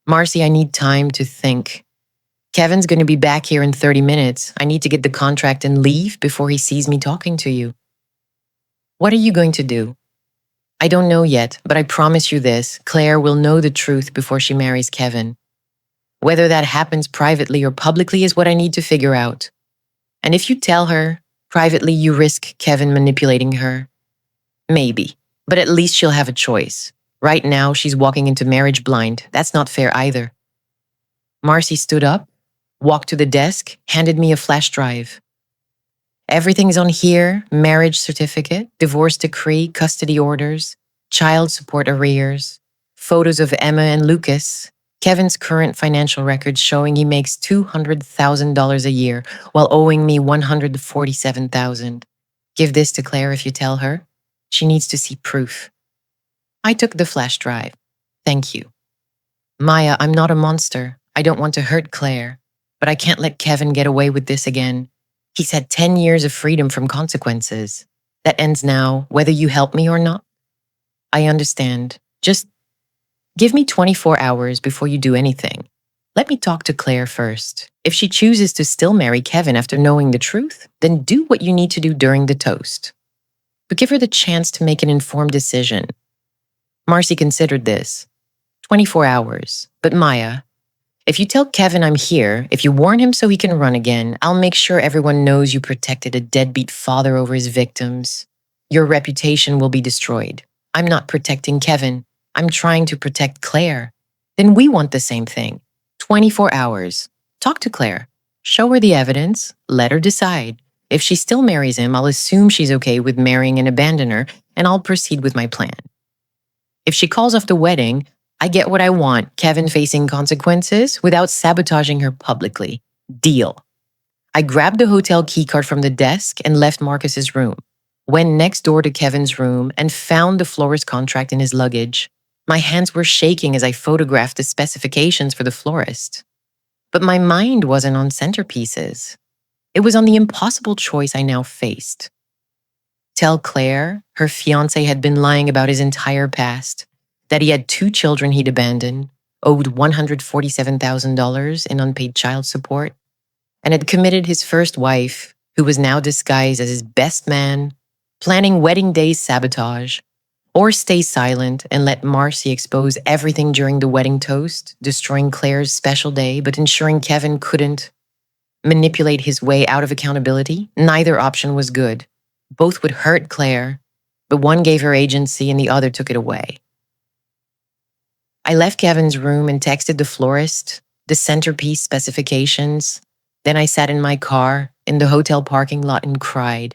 Marcy, I need time to think. Kevin's going to be back here in 30 minutes. I need to get the contract and leave before he sees me talking to you. What are you going to do? I don't know yet, but I promise you this. Claire will know the truth before she marries Kevin. Whether that happens privately or publicly is what I need to figure out. And if you tell her, privately you risk Kevin manipulating her. Maybe, but at least she'll have a choice. Right now, she's walking into marriage blind. That's not fair either. Marcy stood up, walked to the desk, handed me a flash drive. Everything's on here: marriage certificate, divorce decree, custody orders, child support arrears, photos of Emma and Lucas, Kevin's current financial records showing he makes $200,000 a year while owing me $147,000. Give this to Claire if you tell her. She needs to see proof. I took the flash drive. Thank you. Maya, I'm not a monster. I don't want to hurt Claire, but I can't let Kevin get away with this again. He's had 10 years of freedom from consequences. That ends now, whether you help me or not. I understand. Just give me 24 hours before you do anything. Let me talk to Claire first. If she chooses to still marry Kevin after knowing the truth, then do what you need to do during the toast. But give her the chance to make an informed decision. Marcy considered this. 24 hours. But Maya, If you tell Kevin I'm here, if you warn him so he can run again, I'll make sure everyone knows you protected a deadbeat father over his victims. Your reputation will be destroyed. I'm not protecting Kevin. I'm trying to protect Claire. Then we want the same thing. 24 hours. Talk to Claire. Show her the evidence. Let her decide. If she still marries him, I'll assume she's okay with marrying an abandoner, and I'll proceed with my plan. If she calls off the wedding, I get what I want, Kevin facing consequences without sabotaging her publicly. Deal. I grabbed the hotel keycard from the desk and left Marcus's room. Went next door to Kevin's room and found the florist contract in his luggage. My hands were shaking as I photographed the specifications for the florist. But my mind wasn't on centerpieces. It was on the impossible choice I now faced. Tell Claire her fiancé had been lying about his entire past, that he had 2 children he'd abandoned, owed $147,000 in unpaid child support, and had committed his first wife, who was now disguised as his best man, planning wedding day sabotage, or stay silent and let Marcy expose everything during the wedding toast, destroying Claire's special day but ensuring Kevin couldn't manipulate his way out of accountability. Neither option was good. Both would hurt Claire, but one gave her agency and the other took it away. I left Kevin's room and texted the florist the centerpiece specifications. Then I sat in my car in the hotel parking lot and cried.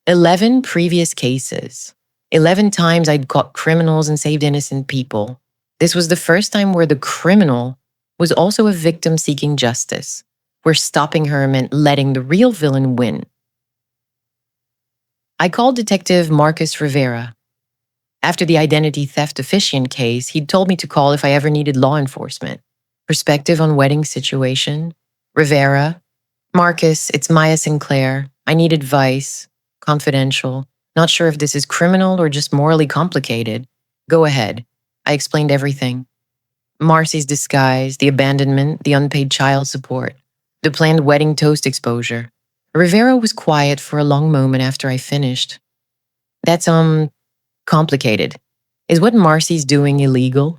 11 previous cases. 11 times I'd caught criminals and saved innocent people. This was the first time where the criminal was also a victim seeking justice, where stopping her meant letting the real villain win. I called Detective Marcus Rivera. After the identity theft officiant case, he'd told me to call if I ever needed law enforcement. Perspective on wedding situation. Rivera. Marcus, it's Maya Sinclair. I need advice. Confidential. Not sure if this is criminal or just morally complicated. Go ahead. I explained everything. Marcy's disguise, the abandonment, the unpaid child support, the planned wedding toast exposure. Rivera was quiet for a long moment after I finished. That's, complicated. Is what Marcy's doing illegal?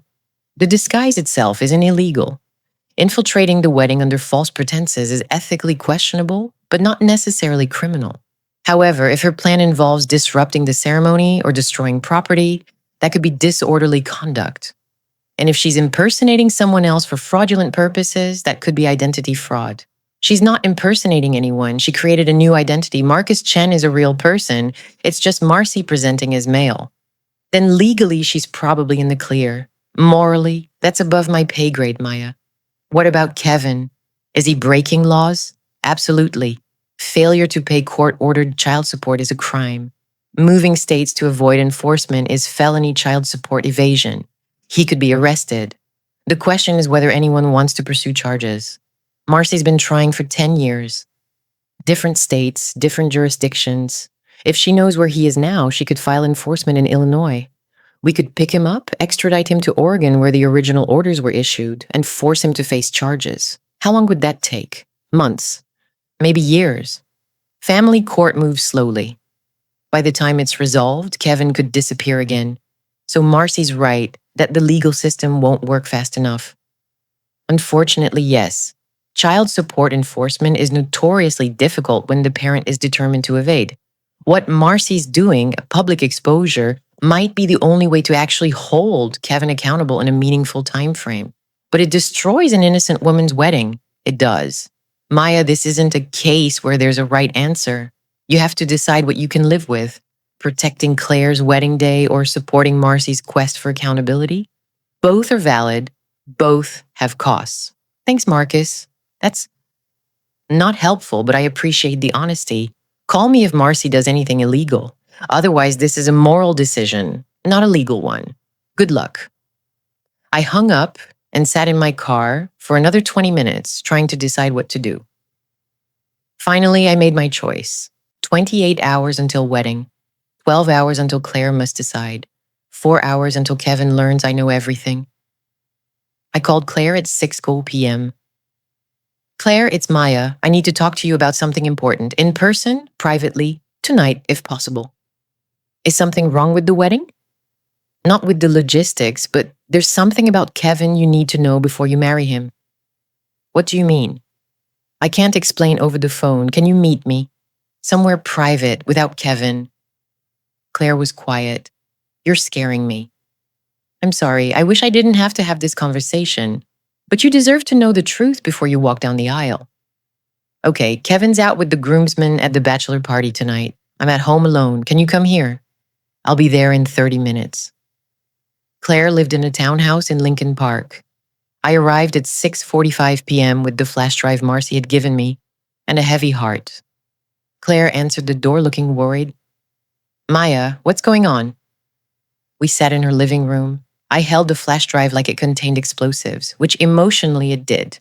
The disguise itself isn't illegal. Infiltrating the wedding under false pretenses is ethically questionable, but not necessarily criminal. However, if her plan involves disrupting the ceremony or destroying property, that could be disorderly conduct. And if she's impersonating someone else for fraudulent purposes, that could be identity fraud. She's not impersonating anyone. She created a new identity. Marcus Chen is a real person. It's just Marcy presenting as male. Then legally, she's probably in the clear. Morally, that's above my pay grade, Maya. What about Kevin? Is he breaking laws? Absolutely. Failure to pay court-ordered child support is a crime. Moving states to avoid enforcement is felony child support evasion. He could be arrested. The question is whether anyone wants to pursue charges. Marcy's been trying for 10 years. Different states, different jurisdictions. If she knows where he is now, she could file enforcement in Illinois. We could pick him up, extradite him to Oregon where the original orders were issued, and force him to face charges. How long would that take? Months. Maybe years. Family court moves slowly. By the time it's resolved, Kevin could disappear again. So Marcy's right that the legal system won't work fast enough. Unfortunately, yes. Child support enforcement is notoriously difficult when the parent is determined to evade. What Marcy's doing, public exposure, might be the only way to actually hold Kevin accountable in a meaningful time frame. But it destroys an innocent woman's wedding. It does. Maya, this isn't a case where there's a right answer. You have to decide what you can live with. Protecting Claire's wedding day or supporting Marcy's quest for accountability. Both are valid. Both have costs. Thanks, Marcus. That's not helpful, but I appreciate the honesty. Call me if Marcy does anything illegal. Otherwise, this is a moral decision, not a legal one. Good luck. I hung up and sat in my car for another 20 minutes trying to decide what to do. Finally, I made my choice. 28 hours until wedding. 12 hours until Claire must decide. 4 hours until Kevin learns I know everything. I called Claire at 6:00 p.m. Claire, it's Maya. I need to talk to you about something important. In person, privately, tonight, if possible. Is something wrong with the wedding? Not with the logistics, but there's something about Kevin you need to know before you marry him. What do you mean? I can't explain over the phone. Can you meet me? Somewhere private, without Kevin. Claire was quiet. You're scaring me. I'm sorry. I wish I didn't have to have this conversation. But you deserve to know the truth before you walk down the aisle. Okay, Kevin's out with the groomsmen at the bachelor party tonight. I'm at home alone. Can you come here? I'll be there in 30 minutes. Claire lived in a townhouse in Lincoln Park. I arrived at 6:45 p.m. with the flash drive Marcy had given me and a heavy heart. Claire answered the door looking worried. Maya, what's going on? We sat in her living room. I held the flash drive like it contained explosives, which emotionally it did.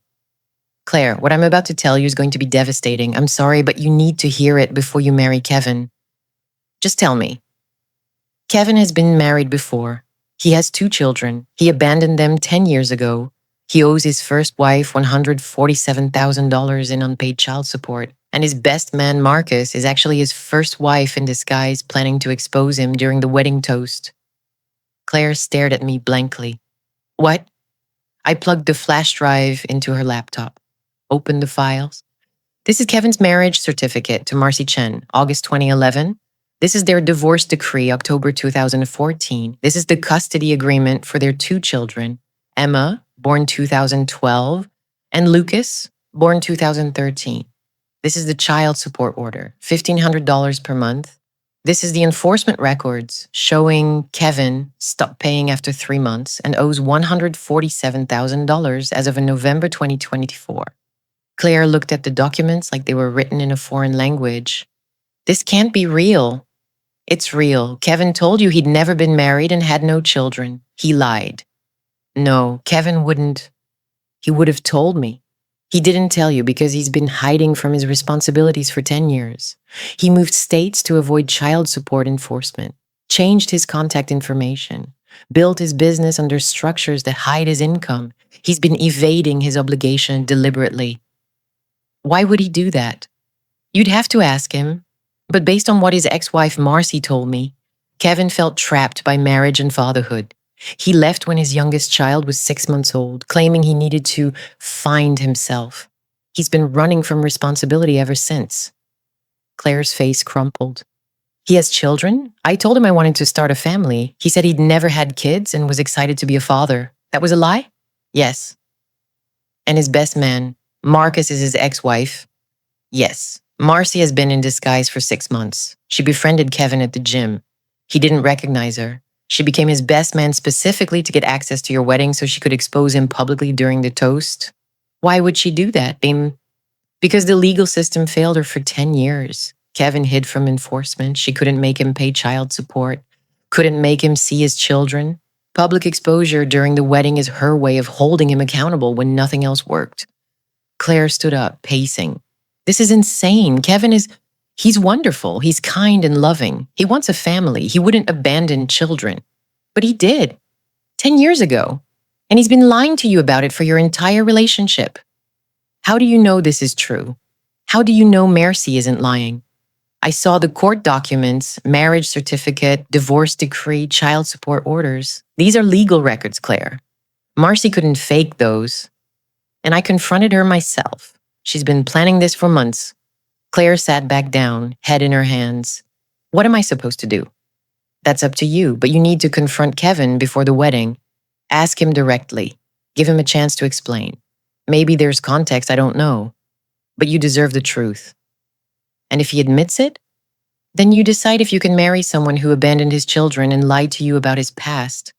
Claire, what I'm about to tell you is going to be devastating. I'm sorry, but you need to hear it before you marry Kevin. Just tell me. Kevin has been married before. He has 2 children. He abandoned them 10 years ago. He owes his first wife $147,000 in unpaid child support. And his best man, Marcus, is actually his first wife in disguise, planning to expose him during the wedding toast. Claire stared at me blankly. What? I plugged the flash drive into her laptop. Opened the files. This is Kevin's marriage certificate to Marcy Chen, August 2011. This is their divorce decree, October 2014. This is the custody agreement for their 2 children, Emma, born 2012, and Lucas, born 2013. This is the child support order, $1,500 per month. This is the enforcement records showing Kevin stopped paying after 3 months and owes $147,000 as of November 2024. Claire looked at the documents like they were written in a foreign language. This can't be real. It's real. Kevin told you he'd never been married and had no children. He lied. No, Kevin wouldn't. He would have told me. He didn't tell you because he's been hiding from his responsibilities for 10 years. He moved states to avoid child support enforcement, changed his contact information, built his business under structures that hide his income. He's been evading his obligation deliberately. Why would he do that? You'd have to ask him. But based on what his ex-wife Marcy told me, Kevin felt trapped by marriage and fatherhood. He left when his youngest child was 6 months old, claiming he needed to find himself. He's been running from responsibility ever since. Claire's face crumpled. He has children? I told him I wanted to start a family. He said he'd never had kids and was excited to be a father. That was a lie? Yes. And his best man, Marcus, is his ex-wife? Yes. Marcy has been in disguise for 6 months. She befriended Kevin at the gym. He didn't recognize her. She became his best man specifically to get access to your wedding so she could expose him publicly during the toast. Why would she do that? Because the legal system failed her for 10 years. Kevin hid from enforcement. She couldn't make him pay child support. Couldn't make him see his children. Public exposure during the wedding is her way of holding him accountable when nothing else worked. Claire stood up, pacing. This is insane. He's wonderful. He's kind and loving. He wants a family. He wouldn't abandon children. But he did. 10 years ago. And he's been lying to you about it for your entire relationship. How do you know this is true? How do you know Marcy isn't lying? I saw the court documents, marriage certificate, divorce decree, child support orders. These are legal records, Claire. Marcy couldn't fake those. And I confronted her myself. She's been planning this for months. Claire sat back down, head in her hands. What am I supposed to do? That's up to you, but you need to confront Kevin before the wedding. Ask him directly. Give him a chance to explain. Maybe there's context I don't know, but you deserve the truth. And if he admits it, then you decide if you can marry someone who abandoned his children and lied to you about his past.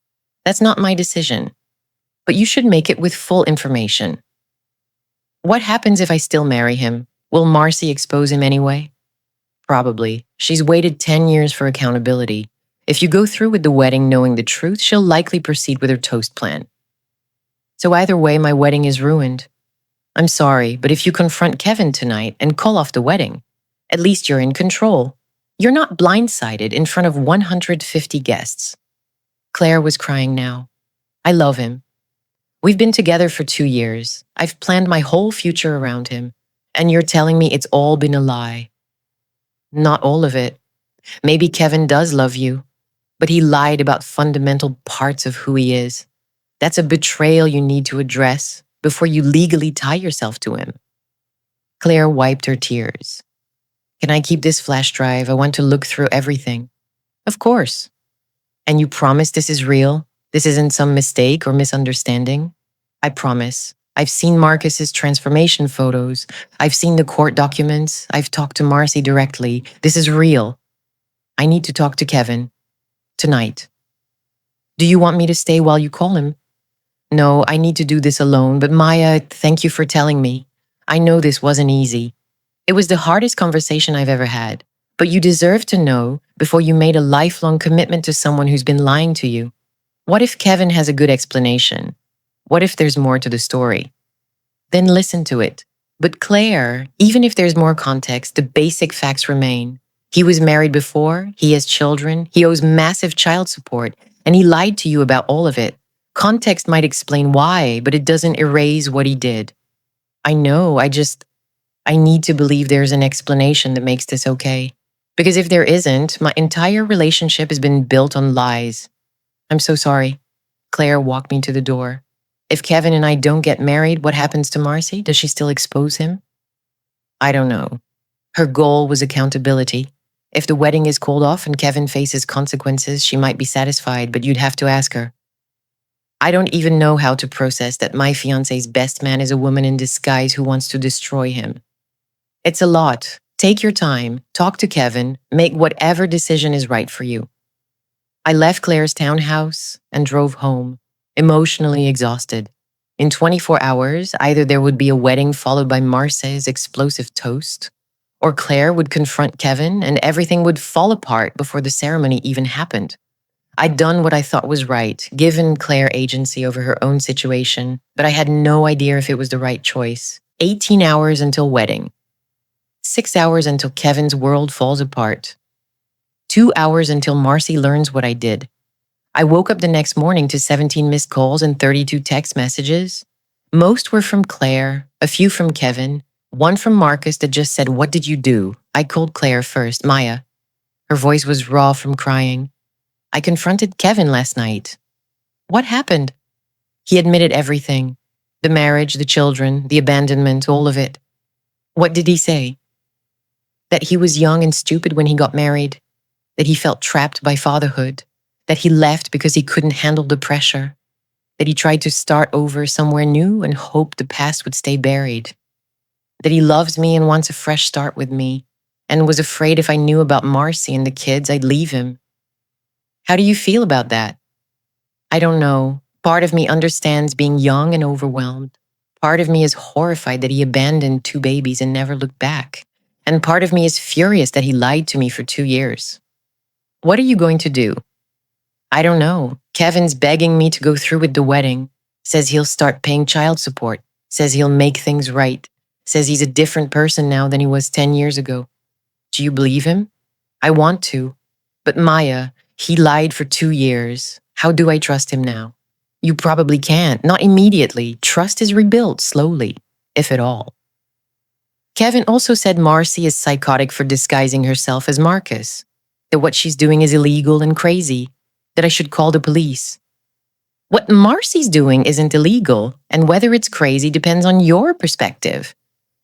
That's not my decision, but you should make it with full information. What happens if I still marry him? Will Marcy expose him anyway? Probably. She's waited 10 years for accountability. If you go through with the wedding knowing the truth, she'll likely proceed with her toast plan. So either way, my wedding is ruined. I'm sorry, but if you confront Kevin tonight and call off the wedding, at least you're in control. You're not blindsided in front of 150 guests. Claire was crying now. I love him. We've been together for 2 years. I've planned my whole future around him. And you're telling me it's all been a lie. Not all of it. Maybe Kevin does love you. but he lied about fundamental parts of who he is. That's a betrayal you need to address before you legally tie yourself to him. Claire wiped her tears. Can I keep this flash drive? I want to look through everything. Of course. And you promise this is real? This isn't some mistake or misunderstanding? I promise. I've seen Marcus's transformation photos. I've seen the court documents. I've talked to Marcy directly. This is real. I need to talk to Kevin. Tonight. Do you want me to stay while you call him? No, I need to do this alone, but Maya, thank you for telling me. I know this wasn't easy. It was the hardest conversation I've ever had, but you deserve to know before you made a lifelong commitment to someone who's been lying to you. What if Kevin has a good explanation? What if there's more to the story? Then listen to it. But Claire, even if there's more context, the basic facts remain. He was married before, he has children, he owes massive child support, and he lied to you about all of it. Context might explain why, but it doesn't erase what he did. I know, I need to believe there's an explanation that makes this okay. Because if there isn't, my entire relationship has been built on lies. I'm so sorry. Claire walked me to the door. If Kevin and I don't get married, what happens to Marcy? Does she still expose him? I don't know. Her goal was accountability. If the wedding is called off and Kevin faces consequences, she might be satisfied, but you'd have to ask her. I don't even know how to process that my fiancé's best man is a woman in disguise who wants to destroy him. It's a lot. Take your time, talk to Kevin, make whatever decision is right for you. I left Claire's townhouse and drove home, emotionally exhausted. In 24 hours, either there would be a wedding followed by Marcy's explosive toast, or Claire would confront Kevin and everything would fall apart before the ceremony even happened. I'd done what I thought was right, given Claire agency over her own situation, but I had no idea if it was the right choice. 18 hours until wedding. 6 hours until Kevin's world falls apart. 2 hours until Marcy learns what I did. I woke up the next morning to 17 missed calls and 32 text messages. Most were from Claire, a few from Kevin, one from Marcus that just said, "What did you do?" I called Claire first, Maya. Her voice was raw from crying. I confronted Kevin last night. What happened? He admitted everything. The marriage, the children, the abandonment, all of it. What did he say? That he was young and stupid when he got married. That he felt trapped by fatherhood. That he left because he couldn't handle the pressure. That he tried to start over somewhere new and hoped the past would stay buried. That he loves me and wants a fresh start with me, and was afraid if I knew about Marcy and the kids, I'd leave him. How do you feel about that? I don't know. Part of me understands being young and overwhelmed. Part of me is horrified that he abandoned 2 babies and never looked back. And part of me is furious that he lied to me for 2 years. What are you going to do? I don't know. Kevin's begging me to go through with the wedding. Says he'll start paying child support. Says he'll make things right. Says he's a different person now than he was 10 years ago. Do you believe him? I want to. But Maya, he lied for 2 years. How do I trust him now? You probably can't. Not immediately. Trust is rebuilt slowly, if at all. Kevin also said Marcy is psychotic for disguising herself as Marcus. That what she's doing is illegal and crazy. That I should call the police. What Marcy's doing isn't illegal, and whether it's crazy depends on your perspective.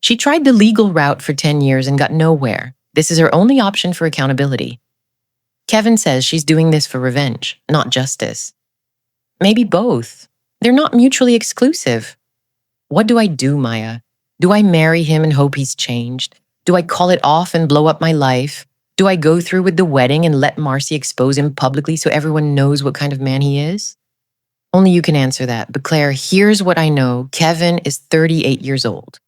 She tried the legal route for 10 years and got nowhere. This is her only option for accountability. Kevin says she's doing this for revenge, not justice. Maybe both. They're not mutually exclusive. What do I do, Maya? Do I marry him and hope he's changed? Do I call it off and blow up my life? Do I go through with the wedding and let Marcy expose him publicly so everyone knows what kind of man he is? Only you can answer that. But Claire, here's what I know. Kevin is 38 years old.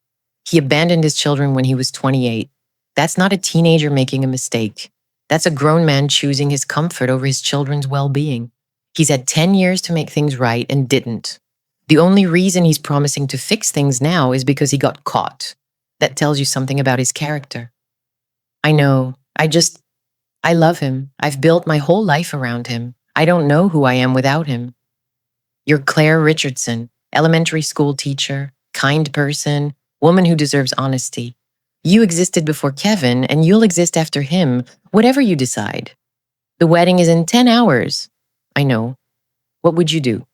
He abandoned his children when he was 28. That's not a teenager making a mistake. That's a grown man choosing his comfort over his children's well-being. He's had 10 years to make things right and didn't. The only reason he's promising to fix things now is because he got caught. That tells you something about his character. I know. I love him. I've built my whole life around him. I don't know who I am without him. You're Claire Richardson, elementary school teacher, kind person, woman who deserves honesty. You existed before Kevin, and you'll exist after him, whatever you decide. The wedding is in 10 hours. I know. What would you do?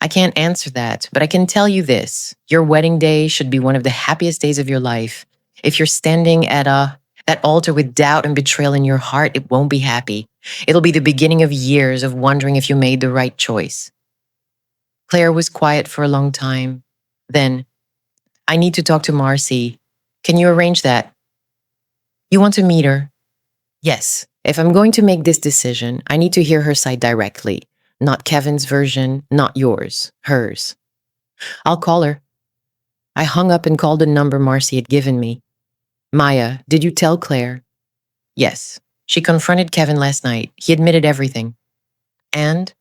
I can't answer that, but I can tell you this. Your wedding day should be one of the happiest days of your life. If you're standing at that altar with doubt and betrayal in your heart, it won't be happy. It'll be the beginning of years of wondering if you made the right choice. Claire was quiet for a long time. Then, I need to talk to Marcy. Can you arrange that? You want to meet her? Yes. If I'm going to make this decision, I need to hear her side directly. Not Kevin's version, not yours, hers. I'll call her. I hung up and called the number Marcy had given me. Maya, did you tell Claire? Yes. She confronted Kevin last night. He admitted everything. And?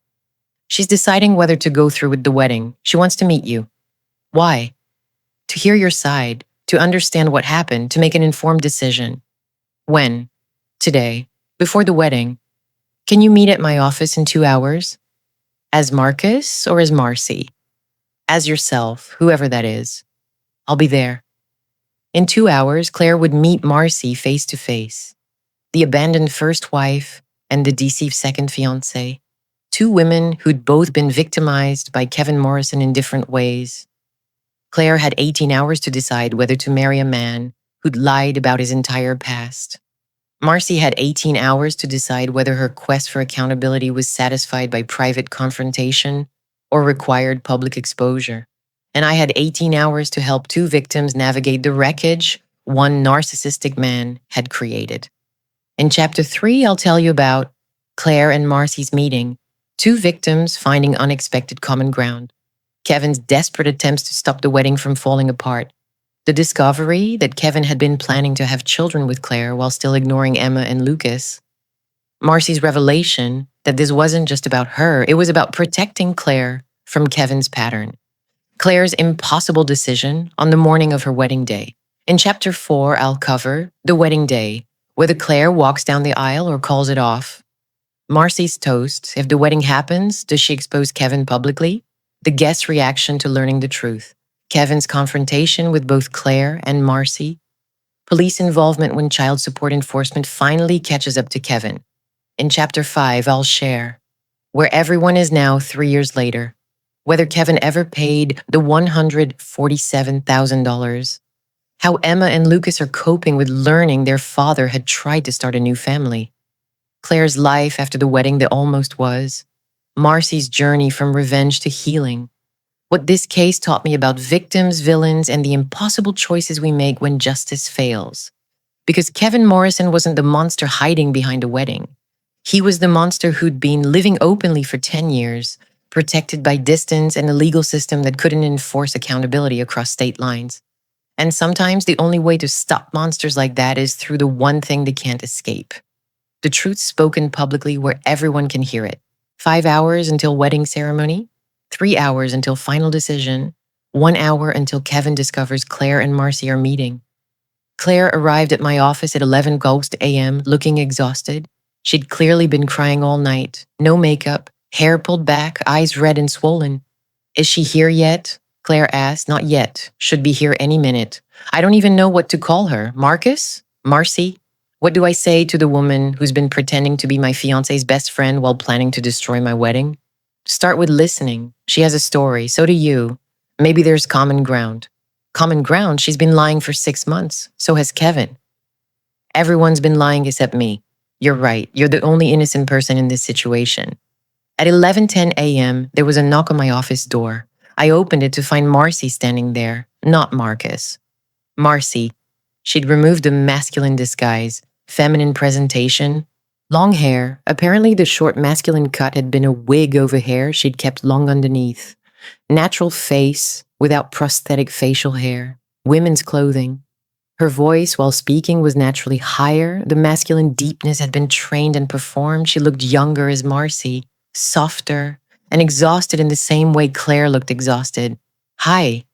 She's deciding whether to go through with the wedding. She wants to meet you. Why? To hear your side, to understand what happened, to make an informed decision. When? Today. Before the wedding. Can you meet at my office in 2 hours? As Marcus or as Marcy? As yourself, whoever that is. I'll be there. In 2 hours, Claire would meet Marcy face to face. The abandoned first wife and the deceived second fiancé. 2 women who'd both been victimized by Kevin Morrison in different ways. Claire had 18 hours to decide whether to marry a man who'd lied about his entire past. Marcy had 18 hours to decide whether her quest for accountability was satisfied by private confrontation or required public exposure. And I had 18 hours to help 2 victims navigate the wreckage one narcissistic man had created. In Chapter 3, I'll tell you about Claire and Marcy's meeting, 2 victims finding unexpected common ground, Kevin's desperate attempts to stop the wedding from falling apart, the discovery that Kevin had been planning to have children with Claire while still ignoring Emma and Lucas, Marcy's revelation that this wasn't just about her, it was about protecting Claire from Kevin's pattern, Claire's impossible decision on the morning of her wedding day. In Chapter 4, I'll cover the wedding day, whether Claire walks down the aisle or calls it off. Marcy's toast, if the wedding happens, does she expose Kevin publicly? The guest's reaction to learning the truth. Kevin's confrontation with both Claire and Marcy. Police involvement when child support enforcement finally catches up to Kevin. In Chapter 5, I'll share where everyone is now 3 years later, whether Kevin ever paid the $147,000, how Emma and Lucas are coping with learning their father had tried to start a new family, Claire's life after the wedding that almost was, Marcy's journey from revenge to healing, what this case taught me about victims, villains, and the impossible choices we make when justice fails. Because Kevin Morrison wasn't the monster hiding behind a wedding. He was the monster who'd been living openly for 10 years, protected by distance and a legal system that couldn't enforce accountability across state lines. And sometimes the only way to stop monsters like that is through the one thing they can't escape. The truth spoken publicly where everyone can hear it. 5 hours until wedding ceremony, 3 hours until final decision, 1 hour until Kevin discovers Claire and Marcy are meeting. Claire arrived at my office at 11 a.m. looking exhausted. She'd clearly been crying all night. No makeup, hair pulled back, eyes red and swollen. Is she here yet? Claire asked. Not yet. Should be here any minute. I don't even know what to call her. Marcus? Marcy? What do I say to the woman who's been pretending to be my fiancé's best friend while planning to destroy my wedding? Start with listening. She has a story. So do you. Maybe there's common ground. Common ground? She's been lying for 6 months. So has Kevin. Everyone's been lying except me. You're right. You're the only innocent person in this situation. At 11:10 a.m., there was a knock on my office door. I opened it to find Marcy standing there, not Marcus. Marcy. She'd removed the masculine disguise, feminine presentation, long hair. Apparently the short masculine cut had been a wig over hair she'd kept long underneath. Natural face without prosthetic facial hair. Women's clothing. Her voice, while speaking, was naturally higher. The masculine deepness had been trained and performed. She looked younger as Marcy, softer, and exhausted in the same way Claire looked exhausted. Hi,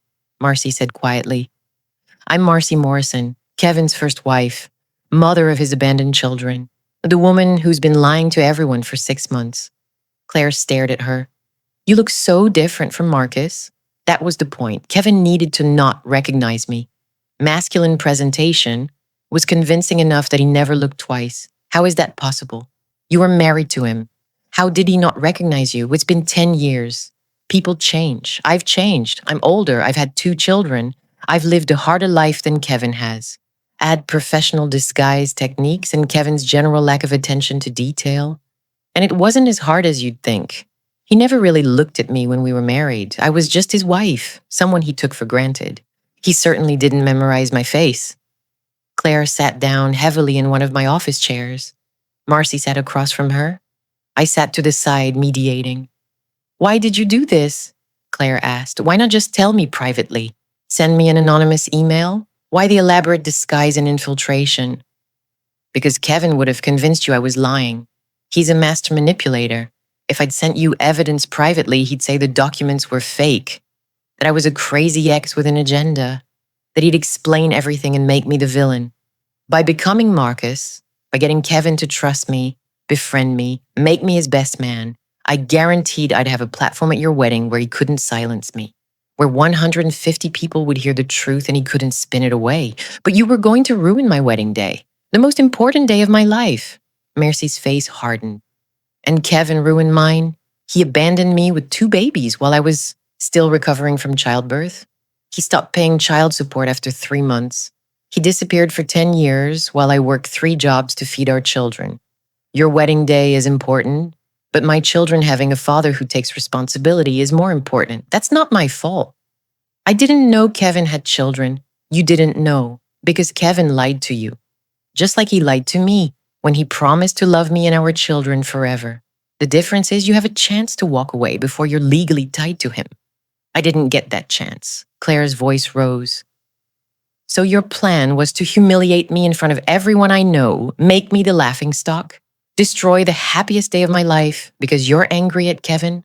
Marcy said quietly. I'm Marcy Morrison, Kevin's first wife, mother of his abandoned children, the woman who's been lying to everyone for 6 months. Claire stared at her. You look so different from Marcus. That was the point. Kevin needed to not recognize me. Masculine presentation was convincing enough that he never looked twice. How is that possible? You were married to him. How did he not recognize you? It's been 10 years. People change. I've changed. I'm older. I've had 2 children. I've lived a harder life than Kevin has. Add professional disguise techniques and Kevin's general lack of attention to detail. And it wasn't as hard as you'd think. He never really looked at me when we were married. I was just his wife, someone he took for granted. He certainly didn't memorize my face. Claire sat down heavily in one of my office chairs. Marcy sat across from her. I sat to the side, mediating. Why did you do this? Claire asked. Why not just tell me privately? Send me an anonymous email? Why the elaborate disguise and infiltration? Because Kevin would have convinced you I was lying. He's a master manipulator. If I'd sent you evidence privately, he'd say the documents were fake, that I was a crazy ex with an agenda, that he'd explain everything and make me the villain. By becoming Marcus, by getting Kevin to trust me, befriend me, make me his best man, I guaranteed I'd have a platform at your wedding where he couldn't silence me, where 150 people would hear the truth and he couldn't spin it away. But you were going to ruin my wedding day, the most important day of my life. Marcy's face hardened. And Kevin ruined mine. He abandoned me with 2 babies while I was still recovering from childbirth. He stopped paying child support after 3 months. He disappeared for 10 years while I worked 3 jobs to feed our children. Your wedding day is important, but my children having a father who takes responsibility is more important. That's not my fault. I didn't know Kevin had children. You didn't know, because Kevin lied to you. Just like he lied to me when he promised to love me and our children forever. The difference is you have a chance to walk away before you're legally tied to him. I didn't get that chance. Claire's voice rose. So your plan was to humiliate me in front of everyone I know, make me the laughingstock, destroy the happiest day of my life because you're angry at Kevin?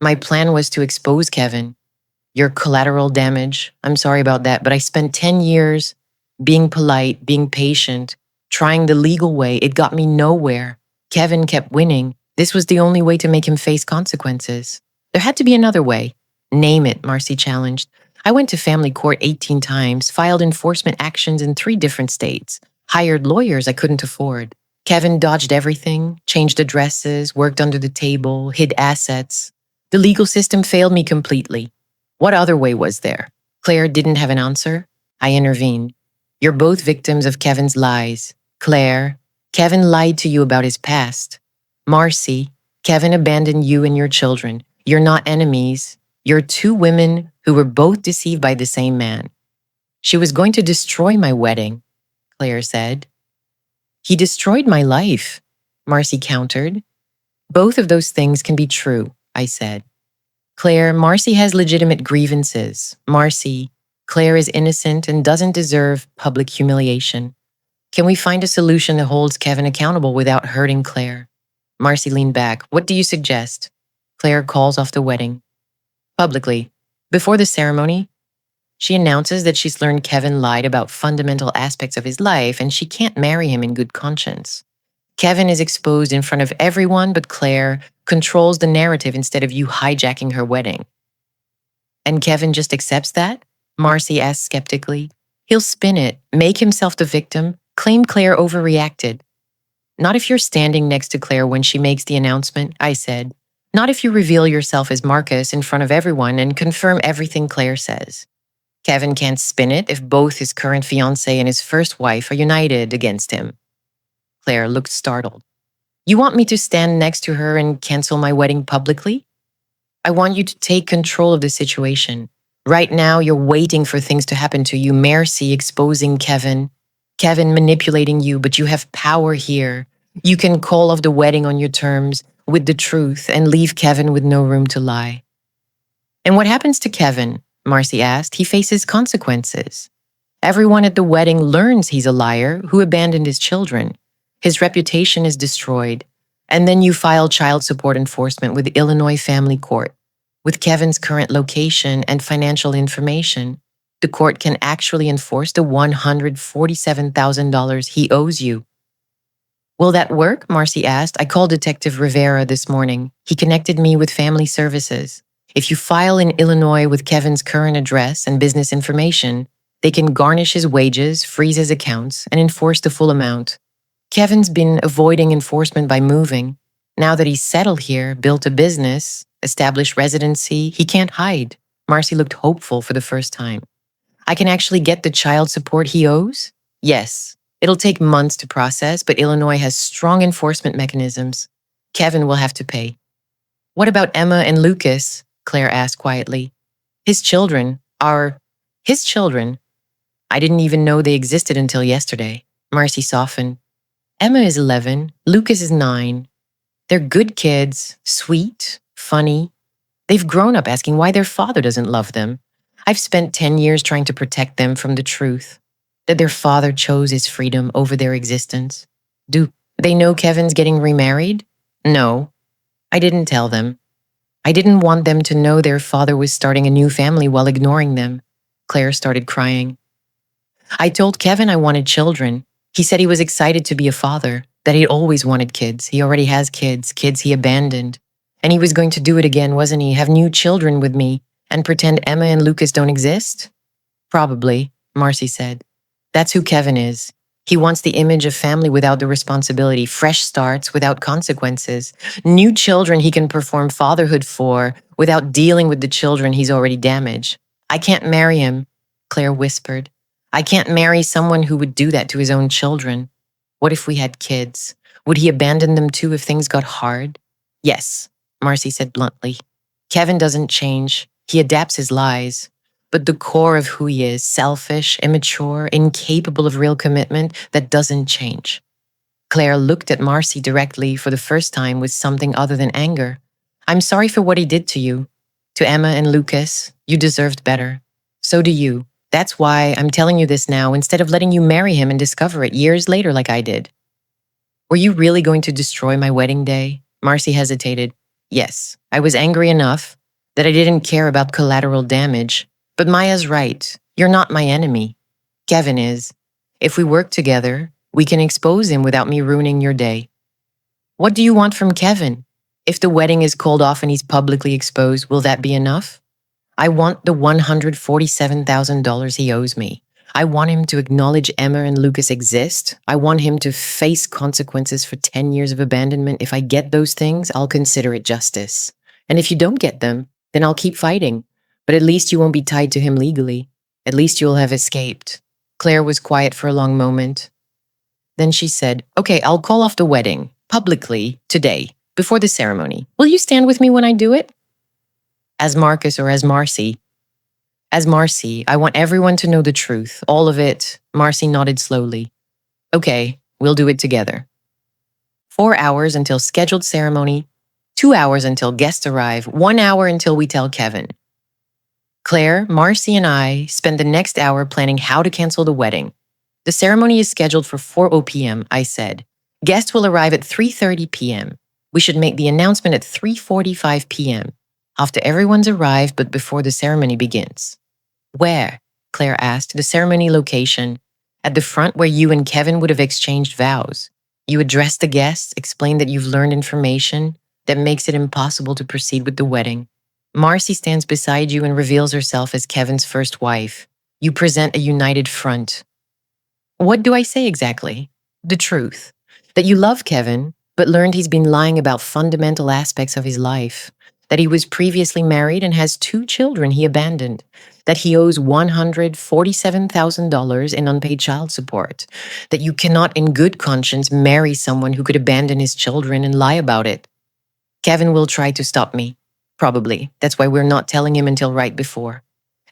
My plan was to expose Kevin. Your collateral damage. I'm sorry about that, but I spent 10 years being polite, being patient, trying the legal way. It got me nowhere. Kevin kept winning. This was the only way to make him face consequences. There had to be another way. Name it, Marcy challenged. I went to family court 18 times, filed enforcement actions in 3 different states, hired lawyers I couldn't afford. Kevin dodged everything, changed addresses, worked under the table, hid assets. The legal system failed me completely. What other way was there? Claire didn't have an answer. I intervened. You're both victims of Kevin's lies. Claire, Kevin lied to you about his past. Marcy, Kevin abandoned you and your children. You're not enemies. You're 2 women who were both deceived by the same man. She was going to destroy my wedding, Claire said. He destroyed my life, Marcy countered. Both of those things can be true, I said. Claire, Marcy has legitimate grievances. Marcy, Claire is innocent and doesn't deserve public humiliation. Can we find a solution that holds Kevin accountable without hurting Claire? Marcy leaned back. What do you suggest? Claire calls off the wedding. Publicly, before the ceremony, she announces that she's learned Kevin lied about fundamental aspects of his life and she can't marry him in good conscience. Kevin is exposed in front of everyone, but Claire controls the narrative instead of you hijacking her wedding. And Kevin just accepts that? Marcy asked skeptically. He'll spin it, make himself the victim, claim Claire overreacted. Not if you're standing next to Claire when she makes the announcement, I said. Not if you reveal yourself as Marcus in front of everyone and confirm everything Claire says. Kevin can't spin it if both his current fiancée and his first wife are united against him. Claire looked startled. You want me to stand next to her and cancel my wedding publicly? I want you to take control of the situation. Right now, you're waiting for things to happen to you. Marcy exposing Kevin manipulating you, but you have power here. You can call off the wedding on your terms with the truth and leave Kevin with no room to lie. And what happens to Kevin? Marcy asked. He faces consequences. Everyone at the wedding learns he's a liar who abandoned his children. His reputation is destroyed. And then you file child support enforcement with the Illinois Family Court. With Kevin's current location and financial information, the court can actually enforce the $147,000 he owes you. Will that work? Marcy asked. I called Detective Rivera this morning. He connected me with family services. If you file in Illinois with Kevin's current address and business information, they can garnish his wages, freeze his accounts, and enforce the full amount. Kevin's been avoiding enforcement by moving. Now that he's settled here, built a business, established residency, he can't hide. Marcy looked hopeful for the first time. I can actually get the child support he owes? Yes. It'll take months to process, but Illinois has strong enforcement mechanisms. Kevin will have to pay. What about Emma and Lucas? Claire asked quietly. His children. I didn't even know they existed until yesterday. Marcy softened. Emma is 11. Lucas is 9. They're good kids, sweet, funny. They've grown up asking why their father doesn't love them. I've spent 10 years trying to protect them from the truth, that their father chose his freedom over their existence. Do they know Kevin's getting remarried? No. I didn't tell them. I didn't want them to know their father was starting a new family while ignoring them. Claire started crying. I told Kevin I wanted children. He said he was excited to be a father, that he'd always wanted kids. He already has kids he abandoned. And he was going to do it again, wasn't he? Have new children with me and pretend Emma and Lucas don't exist? Probably, Marcy said. That's who Kevin is. He wants the image of family without the responsibility, fresh starts without consequences, new children he can perform fatherhood for without dealing with the children he's already damaged. I can't marry him, Claire whispered. I can't marry someone who would do that to his own children. What if we had kids? Would he abandon them too if things got hard? Yes, Marcy said bluntly. Kevin doesn't change. He adapts his lies. But the core of who he is, selfish, immature, incapable of real commitment, that doesn't change. Claire looked at Marcy directly for the first time with something other than anger. I'm sorry for what he did to you. To Emma and Lucas, you deserved better. So do you. That's why I'm telling you this now instead of letting you marry him and discover it years later like I did. Were you really going to destroy my wedding day? Marcy hesitated. Yes, I was angry enough that I didn't care about collateral damage. But Maya's right. You're not my enemy. Kevin is. If we work together, we can expose him without me ruining your day. What do you want from Kevin? If the wedding is called off and he's publicly exposed, will that be enough? I want the $147,000 he owes me. I want him to acknowledge Emma and Lucas exist. I want him to face consequences for 10 years of abandonment. If I get those things, I'll consider it justice. And if you don't get them, then I'll keep fighting. But at least you won't be tied to him legally. At least you'll have escaped. Claire was quiet for a long moment. Then she said, Okay, I'll call off the wedding, publicly, today, before the ceremony. Will you stand with me when I do it? As Marcus or as Marcy? As Marcy, I want everyone to know the truth, all of it. Marcy nodded slowly. Okay, we'll do it together. 4 hours until scheduled ceremony, 2 hours until guests arrive, 1 hour until we tell Kevin. Claire, Marcy, and I spend the next hour planning how to cancel the wedding. The ceremony is scheduled for 4:00 p.m., I said. Guests will arrive at 3:30 p.m. We should make the announcement at 3:45 p.m. After everyone's arrived but before the ceremony begins. Where? Claire asked. The ceremony location. At the front where you and Kevin would have exchanged vows. You address the guests, explain that you've learned information that makes it impossible to proceed with the wedding. Marcy stands beside you and reveals herself as Kevin's first wife. You present a united front. What do I say exactly? The truth. That you love Kevin, but learned he's been lying about fundamental aspects of his life. That he was previously married and has 2 children he abandoned. That he owes $147,000 in unpaid child support. That you cannot in good conscience marry someone who could abandon his children and lie about it. Kevin will try to stop me. Probably. That's why we're not telling him until right before.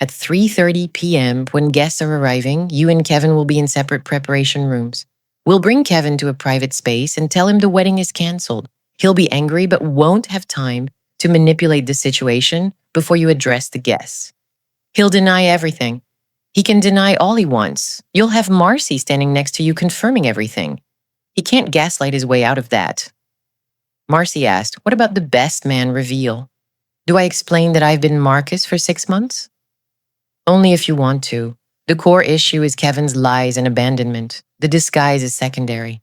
At 3:30 p.m., when guests are arriving, you and Kevin will be in separate preparation rooms. We'll bring Kevin to a private space and tell him the wedding is canceled. He'll be angry but won't have time to manipulate the situation before you address the guests. He'll deny everything. He can deny all he wants. You'll have Marcy standing next to you confirming everything. He can't gaslight his way out of that. Marcy asked, What about the best man reveal? Do I explain that I've been Marcus for 6 months? Only if you want to. The core issue is Kevin's lies and abandonment. The disguise is secondary.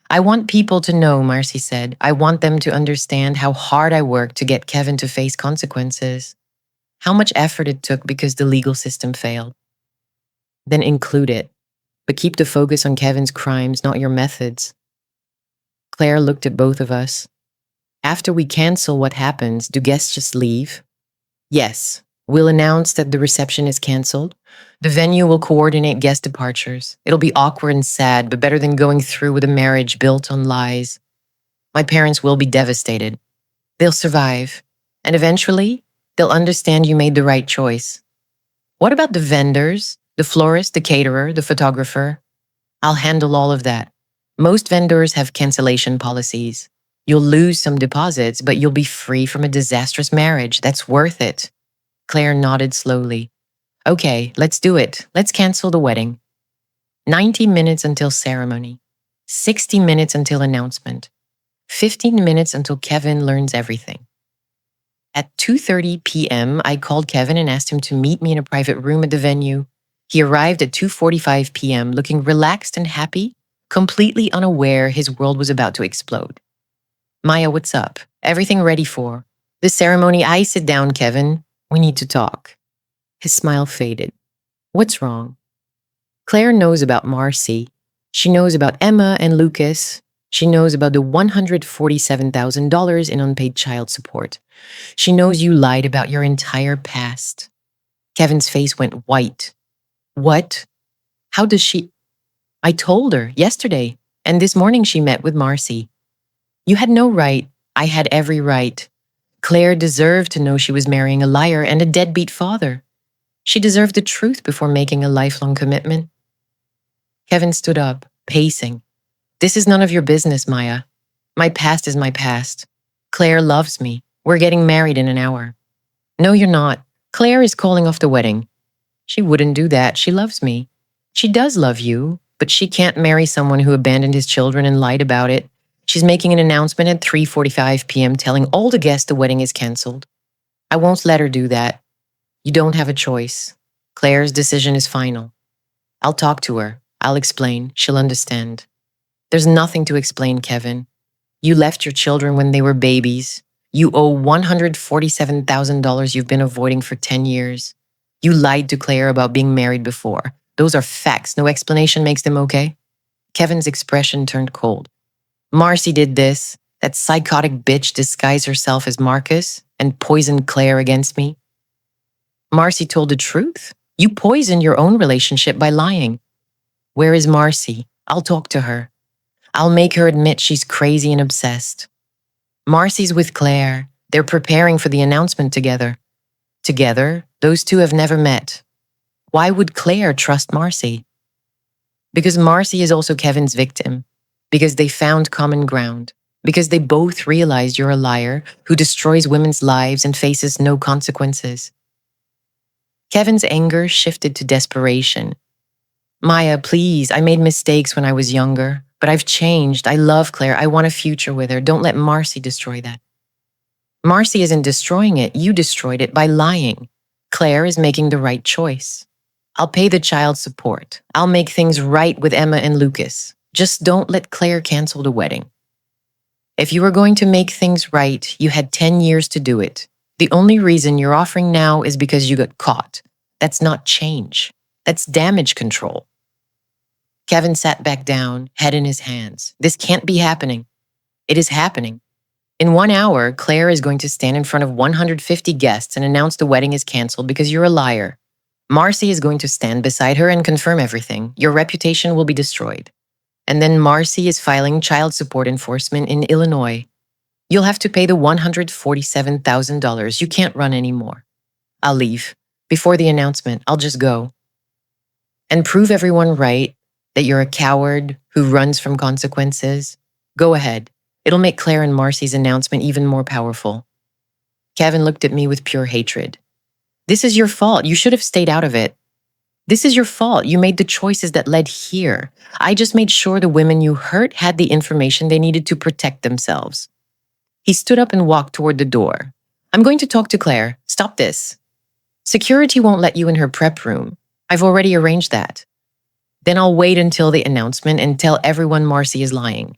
I want people to know, Marcy said. I want them to understand how hard I worked to get Kevin to face consequences. How much effort it took because the legal system failed. Then include it. But keep the focus on Kevin's crimes, not your methods. Claire looked at both of us. After we cancel, what happens? Do guests just leave? Yes. We'll announce that the reception is canceled. The venue will coordinate guest departures. It'll be awkward and sad, but better than going through with a marriage built on lies. My parents will be devastated. They'll survive. And eventually, they'll understand you made the right choice. What about the vendors, the florist, the caterer, the photographer? I'll handle all of that. Most vendors have cancellation policies. You'll lose some deposits, but you'll be free from a disastrous marriage. That's worth it. Claire nodded slowly. Okay, let's do it. Let's cancel the wedding. 90 minutes until ceremony. 60 minutes until announcement. 15 minutes until Kevin learns everything. At 2:30 p.m., I called Kevin and asked him to meet me in a private room at the venue. He arrived at 2:45 p.m., looking relaxed and happy, completely unaware his world was about to explode. Maya, what's up? Everything ready for the ceremony? I sit down, Kevin. We need to talk. His smile faded. What's wrong? Claire knows about Marcy. She knows about Emma and Lucas. She knows about the $147,000 in unpaid child support. She knows you lied about your entire past. Kevin's face went white. What? How does she? I told her yesterday, and this morning she met with Marcy. You had no right. I had every right. Claire deserved to know she was marrying a liar and a deadbeat father. She deserved the truth before making a lifelong commitment. Kevin stood up, pacing. This is none of your business, Maya. My past is my past. Claire loves me. We're getting married in an hour. No, you're not. Claire is calling off the wedding. She wouldn't do that. She loves me. She does love you, but she can't marry someone who abandoned his children and lied about it. She's making an announcement at 3:45 p.m. telling all the guests the wedding is canceled. I won't let her do that. You don't have a choice. Claire's decision is final. I'll talk to her. I'll explain. She'll understand. There's nothing to explain, Kevin. You left your children when they were babies. You owe $147,000 you've been avoiding for 10 years. You lied to Claire about being married before. Those are facts. No explanation makes them okay. Kevin's expression turned cold. Marcy did this. That psychotic bitch disguised herself as Marcus and poisoned Claire against me. Marcy told the truth. You poisoned your own relationship by lying. Where is Marcy? I'll talk to her. I'll make her admit she's crazy and obsessed. Marcy's with Claire. They're preparing for the announcement together. Together, those two have never met. Why would Claire trust Marcy? Because Marcy is also Kevin's victim. Because they found common ground. Because they both realize you're a liar who destroys women's lives and faces no consequences. Kevin's anger shifted to desperation. Maya, please, I made mistakes when I was younger, but I've changed. I love Claire. I want a future with her. Don't let Marcy destroy that. Marcy isn't destroying it. You destroyed it by lying. Claire is making the right choice. I'll pay the child support. I'll make things right with Emma and Lucas. Just don't let Claire cancel the wedding. If you were going to make things right, you had 10 years to do it. The only reason you're offering now is because you got caught. That's not change. That's damage control. Kevin sat back down, head in his hands. This can't be happening. It is happening. In 1 hour, Claire is going to stand in front of 150 guests and announce the wedding is canceled because you're a liar. Marcy is going to stand beside her and confirm everything. Your reputation will be destroyed. And then Marcy is filing child support enforcement in Illinois. You'll have to pay the $147,000. You can't run anymore. I'll leave. Before the announcement, I'll just go. And prove everyone right that you're a coward who runs from consequences. Go ahead. It'll make Claire and Marcy's announcement even more powerful. Kevin looked at me with pure hatred. This is your fault. You should have stayed out of it. This is your fault. You made the choices that led here. I just made sure the women you hurt had the information they needed to protect themselves. He stood up and walked toward the door. I'm going to talk to Claire. Stop this. Security won't let you in her prep room. I've already arranged that. Then I'll wait until the announcement and tell everyone Marcy is lying.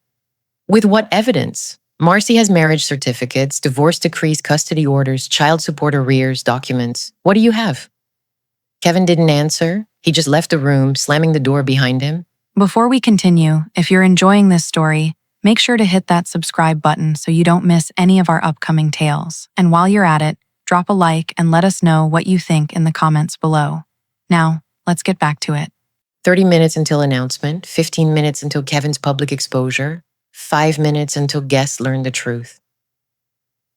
With what evidence? Marcy has marriage certificates, divorce decrees, custody orders, child support arrears, documents. What do you have? Kevin didn't answer. He just left the room, slamming the door behind him. Before we continue, if you're enjoying this story, Make sure to hit that subscribe button so you don't miss any of our upcoming tales. And while you're at it, drop a like and let us know what you think in the comments below. Now, let's get back to it. 30 minutes until announcement, 15 minutes until Kevin's public exposure, 5 minutes until guests learn the truth.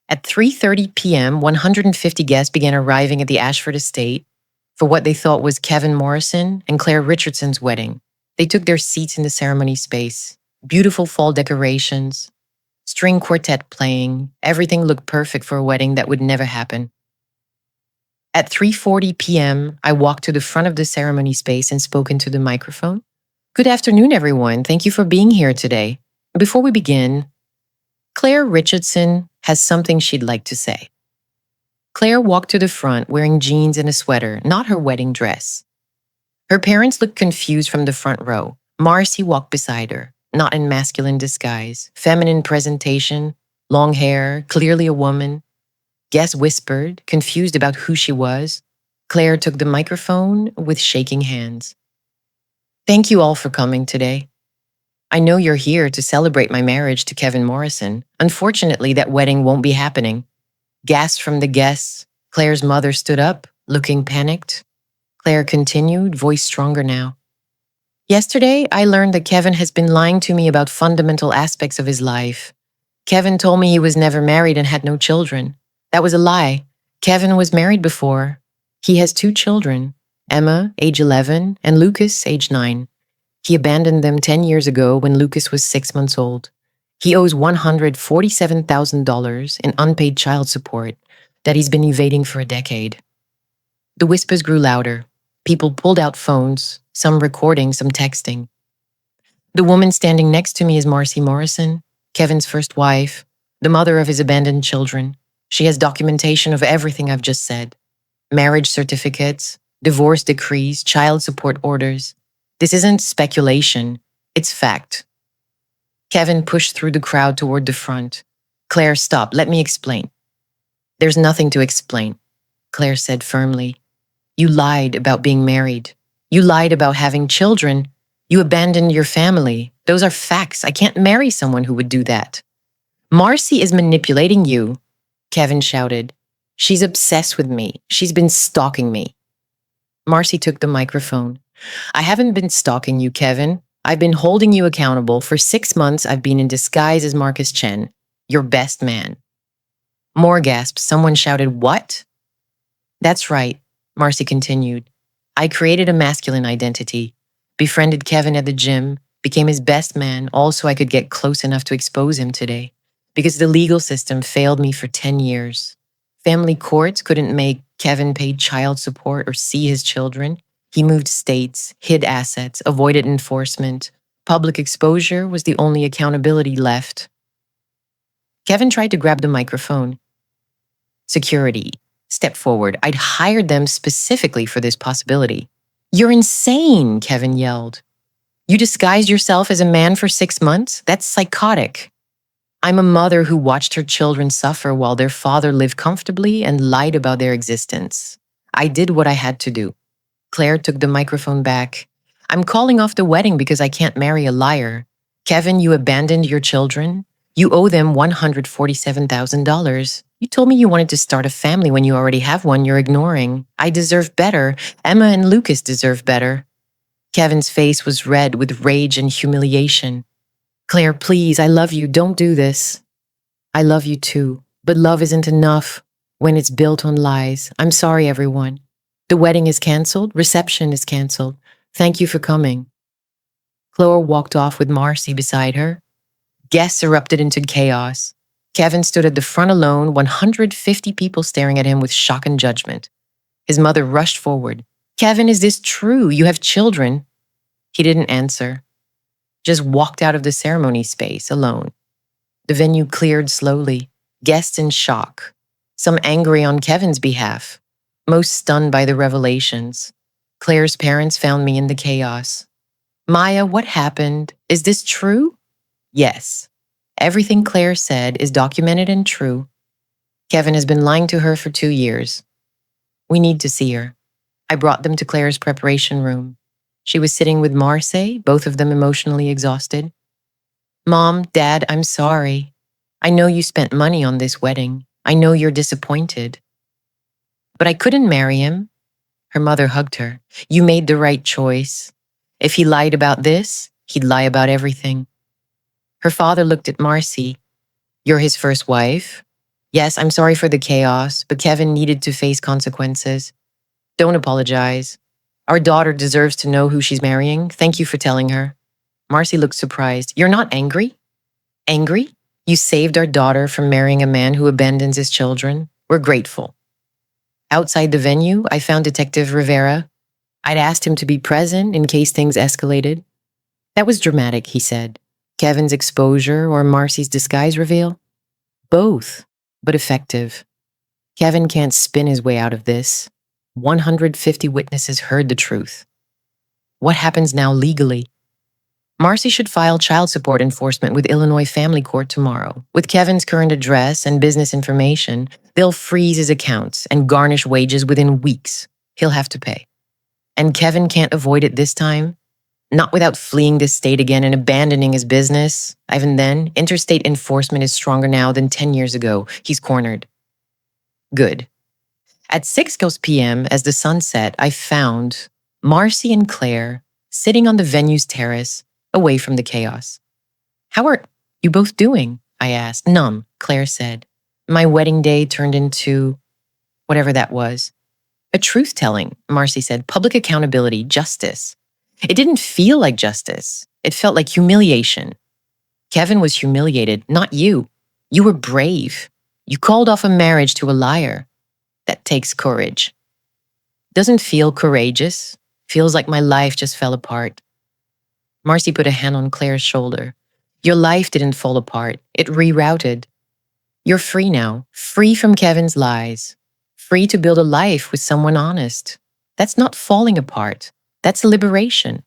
At 3:30 p.m., 150 guests began arriving at the Ashford estate for what they thought was Kevin Morrison and Claire Richardson's wedding. They took their seats in the ceremony space. Beautiful fall decorations, string quartet playing, everything looked perfect for a wedding that would never happen. At 3:40 p.m., I walked to the front of the ceremony space and spoke into the microphone. Good afternoon, everyone. Thank you for being here today. Before we begin, Claire Richardson has something she'd like to say. Claire walked to the front wearing jeans and a sweater, not her wedding dress. Her parents looked confused from the front row. Marcy walked beside her, not in masculine disguise, feminine presentation, long hair, clearly a woman. Guests whispered, confused about who she was. Claire took the microphone with shaking hands. Thank you all for coming today. I know you're here to celebrate my marriage to Kevin Morrison. Unfortunately, that wedding won't be happening. Gasps from the guests. Claire's mother stood up, looking panicked. Claire continued, voice stronger now. Yesterday, I learned that Kevin has been lying to me about fundamental aspects of his life. Kevin told me he was never married and had no children. That was a lie. Kevin was married before. He has 2 children, Emma, age 11, and Lucas, age 9. He abandoned them 10 years ago when Lucas was 6 months old. He owes $147,000 in unpaid child support that he's been evading for a decade. The whispers grew louder. People pulled out phones, some recording, some texting. The woman standing next to me is Marcy Morrison, Kevin's first wife, the mother of his abandoned children. She has documentation of everything I've just said. Marriage certificates, divorce decrees, child support orders. This isn't speculation, it's fact. Kevin pushed through the crowd toward the front. Claire, stop, let me explain. There's nothing to explain, Claire said firmly. You lied about being married. You lied about having children. You abandoned your family. Those are facts. I can't marry someone who would do that. Marcy is manipulating you, Kevin shouted. She's obsessed with me. She's been stalking me. Marcy took the microphone. I haven't been stalking you, Kevin. I've been holding you accountable. For 6 months, I've been in disguise as Marcus Chen, your best man. More gasps. Someone shouted, what? That's right, Marcy continued. I created a masculine identity, befriended Kevin at the gym, became his best man, all so I could get close enough to expose him today. Because the legal system failed me for 10 years. Family courts couldn't make Kevin pay child support or see his children. He moved states, hid assets, avoided enforcement. Public exposure was the only accountability left. Kevin tried to grab the microphone. Security, step forward. I'd hired them specifically for this possibility. You're insane, Kevin yelled. You disguised yourself as a man for 6 months? That's psychotic. I'm a mother who watched her children suffer while their father lived comfortably and lied about their existence. I did what I had to do. Claire took the microphone back. I'm calling off the wedding because I can't marry a liar. Kevin, you abandoned your children. You owe them $147,000. You told me you wanted to start a family when you already have one you're ignoring. I deserve better. Emma and Lucas deserve better. Kevin's face was red with rage and humiliation. Claire, please, I love you. Don't do this. I love you too, but love isn't enough when it's built on lies. I'm sorry, everyone. The wedding is canceled. Reception is canceled. Thank you for coming. Claire walked off with Marcy beside her. Guests erupted into chaos. Kevin stood at the front alone, 150 people staring at him with shock and judgment. His mother rushed forward. Kevin, is this true? You have children. He didn't answer. Just walked out of the ceremony space alone. The venue cleared slowly, guests in shock, some angry on Kevin's behalf, most stunned by the revelations. Claire's parents found me in the chaos. Maya, what happened? Is this true? Yes. Everything Claire said is documented and true. Kevin has been lying to her for 2 years. We need to see her. I brought them to Claire's preparation room. She was sitting with Marcy, both of them emotionally exhausted. Mom, Dad, I'm sorry. I know you spent money on this wedding. I know you're disappointed. But I couldn't marry him. Her mother hugged her. You made the right choice. If he lied about this, he'd lie about everything. Her father looked at Marcy. You're his first wife. Yes, I'm sorry for the chaos, but Kevin needed to face consequences. Don't apologize. Our daughter deserves to know who she's marrying. Thank you for telling her. Marcy looked surprised. You're not angry? Angry? You saved our daughter from marrying a man who abandons his children. We're grateful. Outside the venue, I found Detective Rivera. I'd asked him to be present in case things escalated. That was dramatic, he said. Kevin's exposure or Marcy's disguise reveal? Both, but effective. Kevin can't spin his way out of this. 150 witnesses heard the truth. What happens now legally? Marcy should file child support enforcement with Illinois Family Court tomorrow. With Kevin's current address and business information, they'll freeze his accounts and garnish wages within weeks. He'll have to pay. And Kevin can't avoid it this time. Not without fleeing this state again and abandoning his business. Even then, interstate enforcement is stronger now than 10 years ago. He's cornered. Good. At 6 p.m., as the sun set, I found Marcy and Claire sitting on the venue's terrace, away from the chaos. How are you both doing? I asked. Numb, Claire said. My wedding day turned into whatever that was. A truth-telling, Marcy said. Public accountability, justice. It didn't feel like justice. It felt like humiliation. Kevin was humiliated, not you. You were brave. You called off a marriage to a liar. That takes courage. Doesn't feel courageous. Feels like my life just fell apart. Marcy put a hand on Claire's shoulder. Your life didn't fall apart. It rerouted. You're free now, free from Kevin's lies, free to build a life with someone honest. That's not falling apart. That's liberation.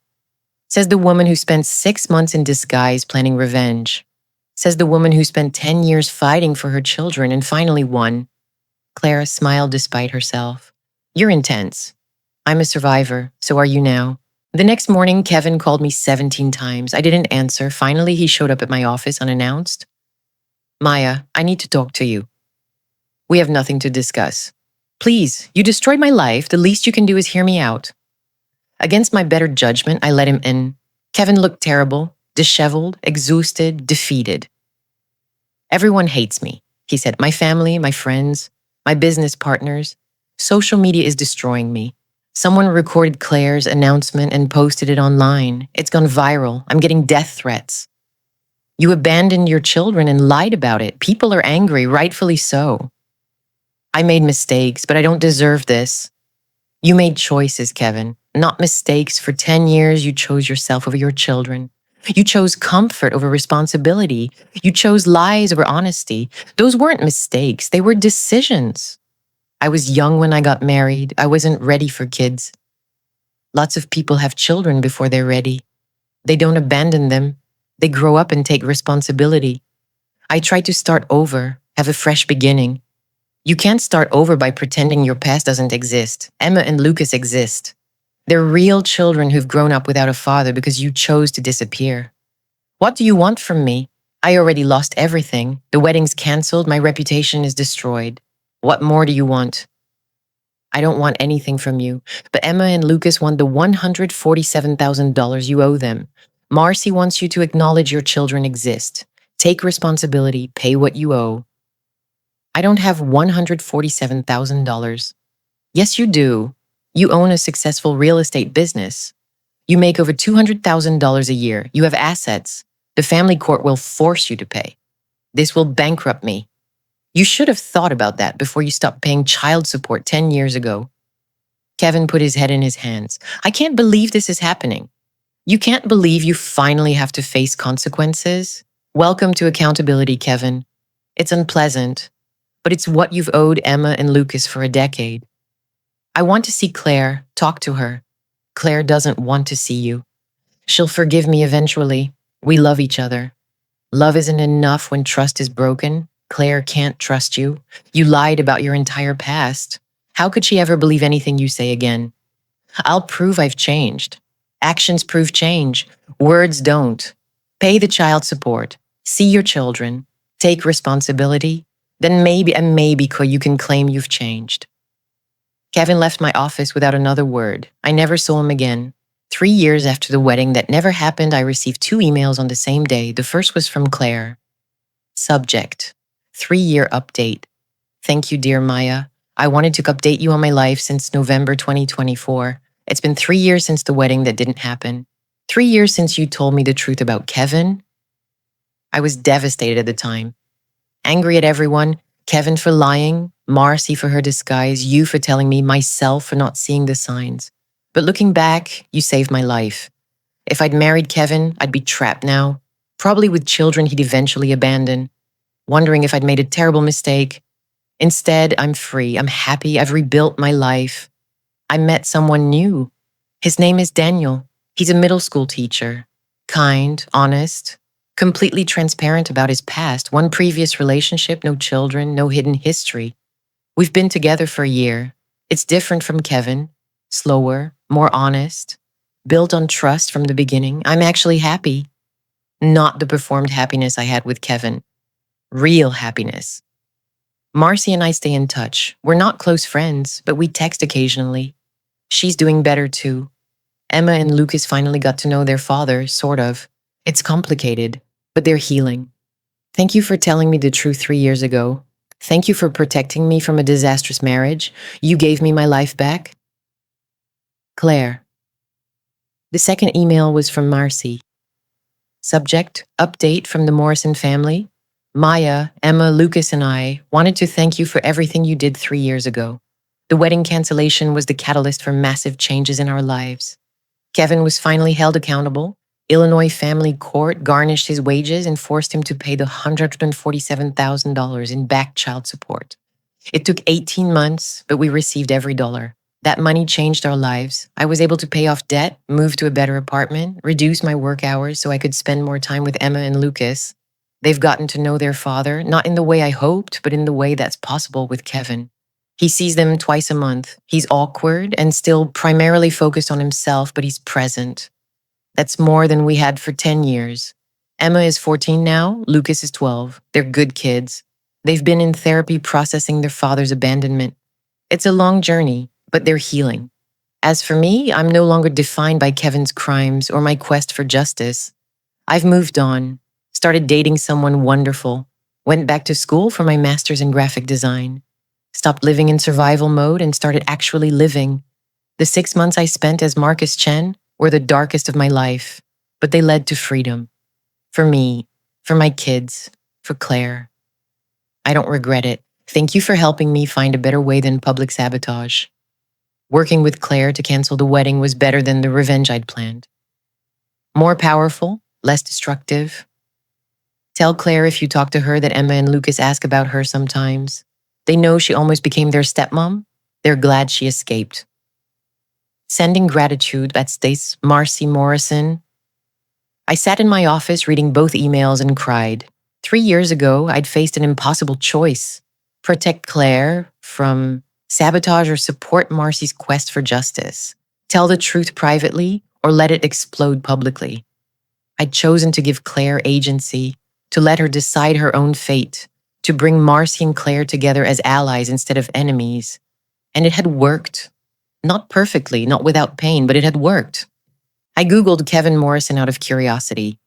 Says the woman who spent 6 months in disguise planning revenge. Says the woman who spent 10 years fighting for her children and finally won. Clara smiled despite herself. You're intense. I'm a survivor, so are you now. The next morning, Kevin called me 17 times. I didn't answer. Finally, he showed up at my office unannounced. Maya, I need to talk to you. We have nothing to discuss. Please, you destroyed my life. The least you can do is hear me out. Against my better judgment, I let him in. Kevin looked terrible, disheveled, exhausted, defeated. Everyone hates me, he said. My family, my friends, my business partners. Social media is destroying me. Someone recorded Claire's announcement and posted it online. It's gone viral. I'm getting death threats. You abandoned your children and lied about it. People are angry, rightfully so. I made mistakes, but I don't deserve this. You made choices, Kevin, not mistakes. For 10 years, you chose yourself over your children. You chose comfort over responsibility. You chose lies over honesty. Those weren't mistakes. They were decisions. I was young when I got married. I wasn't ready for kids. Lots of people have children before they're ready. They don't abandon them. They grow up and take responsibility. I tried to start over, have a fresh beginning. You can't start over by pretending your past doesn't exist. Emma and Lucas exist. They're real children who've grown up without a father because you chose to disappear. What do you want from me? I already lost everything. The wedding's canceled. My reputation is destroyed. What more do you want? I don't want anything from you, but Emma and Lucas want the $147,000 you owe them. Marcy wants you to acknowledge your children exist. Take responsibility, pay what you owe. I don't have $147,000. Yes, you do. You own a successful real estate business. You make over $200,000 a year. You have assets. The family court will force you to pay. This will bankrupt me. You should have thought about that before you stopped paying child support 10 years ago. Kevin put his head in his hands. I can't believe this is happening. You can't believe you finally have to face consequences? Welcome to accountability, Kevin. It's unpleasant, but it's what you've owed Emma and Lucas for a decade. I want to see Claire, talk to her. Claire doesn't want to see you. She'll forgive me eventually. We love each other. Love isn't enough when trust is broken. Claire can't trust you. You lied about your entire past. How could she ever believe anything you say again? I'll prove I've changed. Actions prove change. Words don't. Pay the child support, see your children, take responsibility, then maybe you can claim you've changed. Kevin left my office without another word. I never saw him again. 3 years after the wedding that never happened, I received 2 emails on the same day. The first was from Claire. Subject: 3-year update. Thank you, dear Maya. I wanted to update you on my life since November 2024. It's been 3 years since the wedding that didn't happen. 3 years since you told me the truth about Kevin. I was devastated at the time. Angry at everyone, Kevin for lying, Marcy for her disguise, you for telling me, myself for not seeing the signs. But looking back, you saved my life. If I'd married Kevin, I'd be trapped now, probably with children he'd eventually abandon, wondering if I'd made a terrible mistake. Instead, I'm free, I'm happy, I've rebuilt my life. I met someone new. His name is Daniel. He's a middle school teacher. Kind, honest, completely transparent about his past. One previous relationship, no children, no hidden history. We've been together for a year. It's different from Kevin. Slower, more honest, built on trust from the beginning. I'm actually happy. Not the performed happiness I had with Kevin. Real happiness. Marcy and I stay in touch. We're not close friends, but we text occasionally. She's doing better too. Emma and Lucas finally got to know their father, sort of. It's complicated, but they're healing. Thank you for telling me the truth 3 years ago. Thank you for protecting me from a disastrous marriage. You gave me my life back. Claire. The second email was from Marcy. Subject: update from the Morrison family. Maya, Emma, Lucas, and I wanted to thank you for everything you did 3 years ago. The wedding cancellation was the catalyst for massive changes in our lives. Kevin was finally held accountable. Illinois Family Court garnished his wages and forced him to pay the $147,000 in back child support. It took 18 months, but we received every dollar. That money changed our lives. I was able to pay off debt, move to a better apartment, reduce my work hours so I could spend more time with Emma and Lucas. They've gotten to know their father, not in the way I hoped, but in the way that's possible with Kevin. He sees them twice a month. He's awkward and still primarily focused on himself, but he's present. That's more than we had for 10 years. Emma is 14 now, Lucas is 12. They're good kids. They've been in therapy processing their father's abandonment. It's a long journey, but they're healing. As for me, I'm no longer defined by Kevin's crimes or my quest for justice. I've moved on, started dating someone wonderful, went back to school for my master's in graphic design, stopped living in survival mode and started actually living. The 6 months I spent as Marcus Chen were the darkest of my life, but they led to freedom. For me, for my kids, for Claire. I don't regret it. Thank you for helping me find a better way than public sabotage. Working with Claire to cancel the wedding was better than the revenge I'd planned. More powerful, less destructive. Tell Claire if you talk to her that Emma and Lucas ask about her sometimes. They know she almost became their stepmom. They're glad she escaped. Sending gratitude, that states Marcy Morrison. I sat in my office reading both emails and cried. 3 years ago, I'd faced an impossible choice. Protect Claire from sabotage or support Marcy's quest for justice. Tell the truth privately or let it explode publicly. I'd chosen to give Claire agency, to let her decide her own fate, to bring Marcy and Claire together as allies instead of enemies. And it had worked. Not perfectly, not without pain, but it had worked. I Googled Kevin Morrison out of curiosity.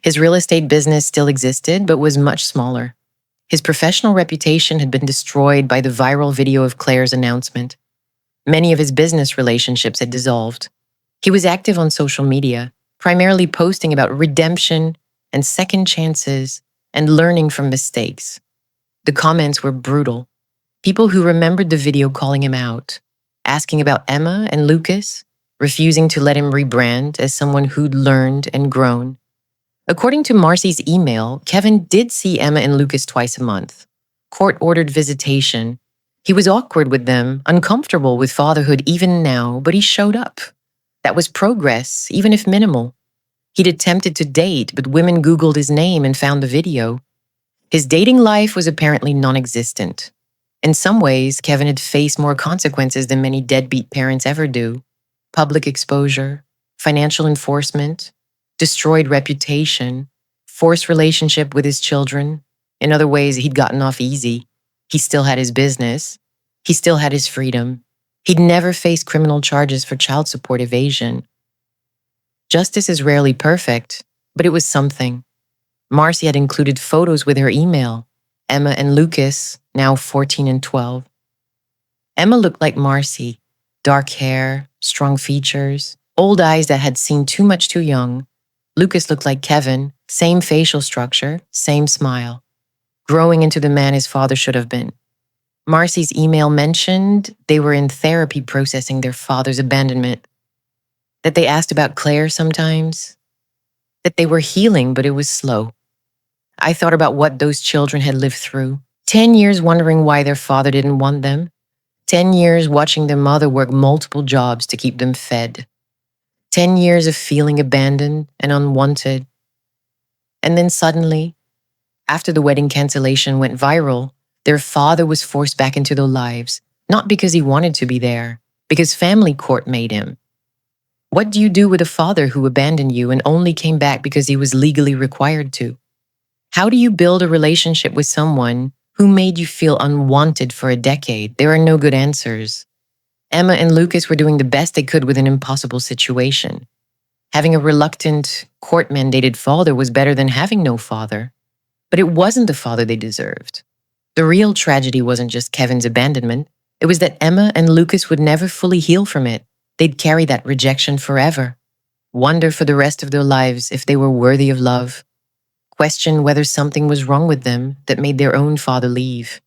His real estate business still existed, but was much smaller. His professional reputation had been destroyed by the viral video of Claire's announcement. Many of his business relationships had dissolved. He was active on social media, primarily posting about redemption and second chances and learning from mistakes. The comments were brutal. People who remembered the video calling him out, asking about Emma and Lucas, refusing to let him rebrand as someone who'd learned and grown. According to Marcy's email, Kevin did see Emma and Lucas twice a month. Court-ordered visitation. He was awkward with them, uncomfortable with fatherhood even now, but he showed up. That was progress, even if minimal. He'd attempted to date, but women Googled his name and found the video. His dating life was apparently non-existent. In some ways, Kevin had faced more consequences than many deadbeat parents ever do. Public exposure, financial enforcement, destroyed reputation, forced relationship with his children. In other ways, he'd gotten off easy. He still had his business. He still had his freedom. He'd never faced criminal charges for child support evasion. Justice is rarely perfect, but it was something. Marcy had included photos with her email. Emma and Lucas, now 14 and 12. Emma looked like Marcy, dark hair, strong features, old eyes that had seen too much too young. Lucas looked like Kevin, same facial structure, same smile, growing into the man his father should have been. Marcy's email mentioned they were in therapy processing their father's abandonment, that they asked about Claire sometimes, that they were healing, but it was slow. I thought about what those children had lived through. 10 years wondering why their father didn't want them. 10 years watching their mother work multiple jobs to keep them fed. 10 years of feeling abandoned and unwanted. And then suddenly, after the wedding cancellation went viral, their father was forced back into their lives, not because he wanted to be there, because family court made him. What do you do with a father who abandoned you and only came back because he was legally required to? How do you build a relationship with someone who made you feel unwanted for a decade? There are no good answers. Emma and Lucas were doing the best they could with an impossible situation. Having a reluctant, court-mandated father was better than having no father. But it wasn't the father they deserved. The real tragedy wasn't just Kevin's abandonment. It was that Emma and Lucas would never fully heal from it. They'd carry that rejection forever. Wonder for the rest of their lives if they were worthy of love. Question whether something was wrong with them that made their own father leave.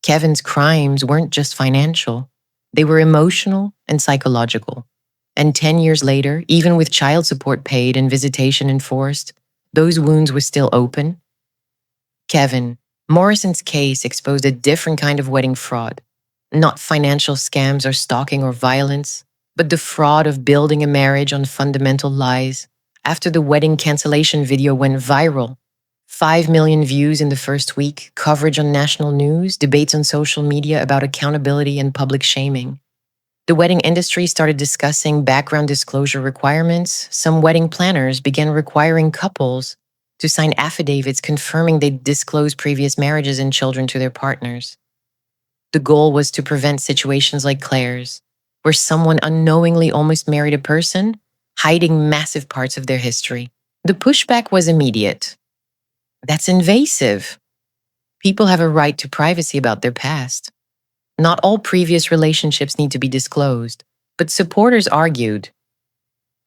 Kevin's crimes weren't just financial. They were emotional and psychological. And 10 years later, even with child support paid and visitation enforced, those wounds were still open. Kevin, Morrison's case exposed a different kind of wedding fraud. Not financial scams or stalking or violence, but the fraud of building a marriage on fundamental lies. After the wedding cancellation video went viral, 5 million views in the first week, coverage on national news, debates on social media about accountability and public shaming. The wedding industry started discussing background disclosure requirements. Some wedding planners began requiring couples to sign affidavits confirming they'd disclosed previous marriages and children to their partners. The goal was to prevent situations like Claire's, where someone unknowingly almost married a person, hiding massive parts of their history. The pushback was immediate. That's invasive. People have a right to privacy about their past. Not all previous relationships need to be disclosed, but supporters argued.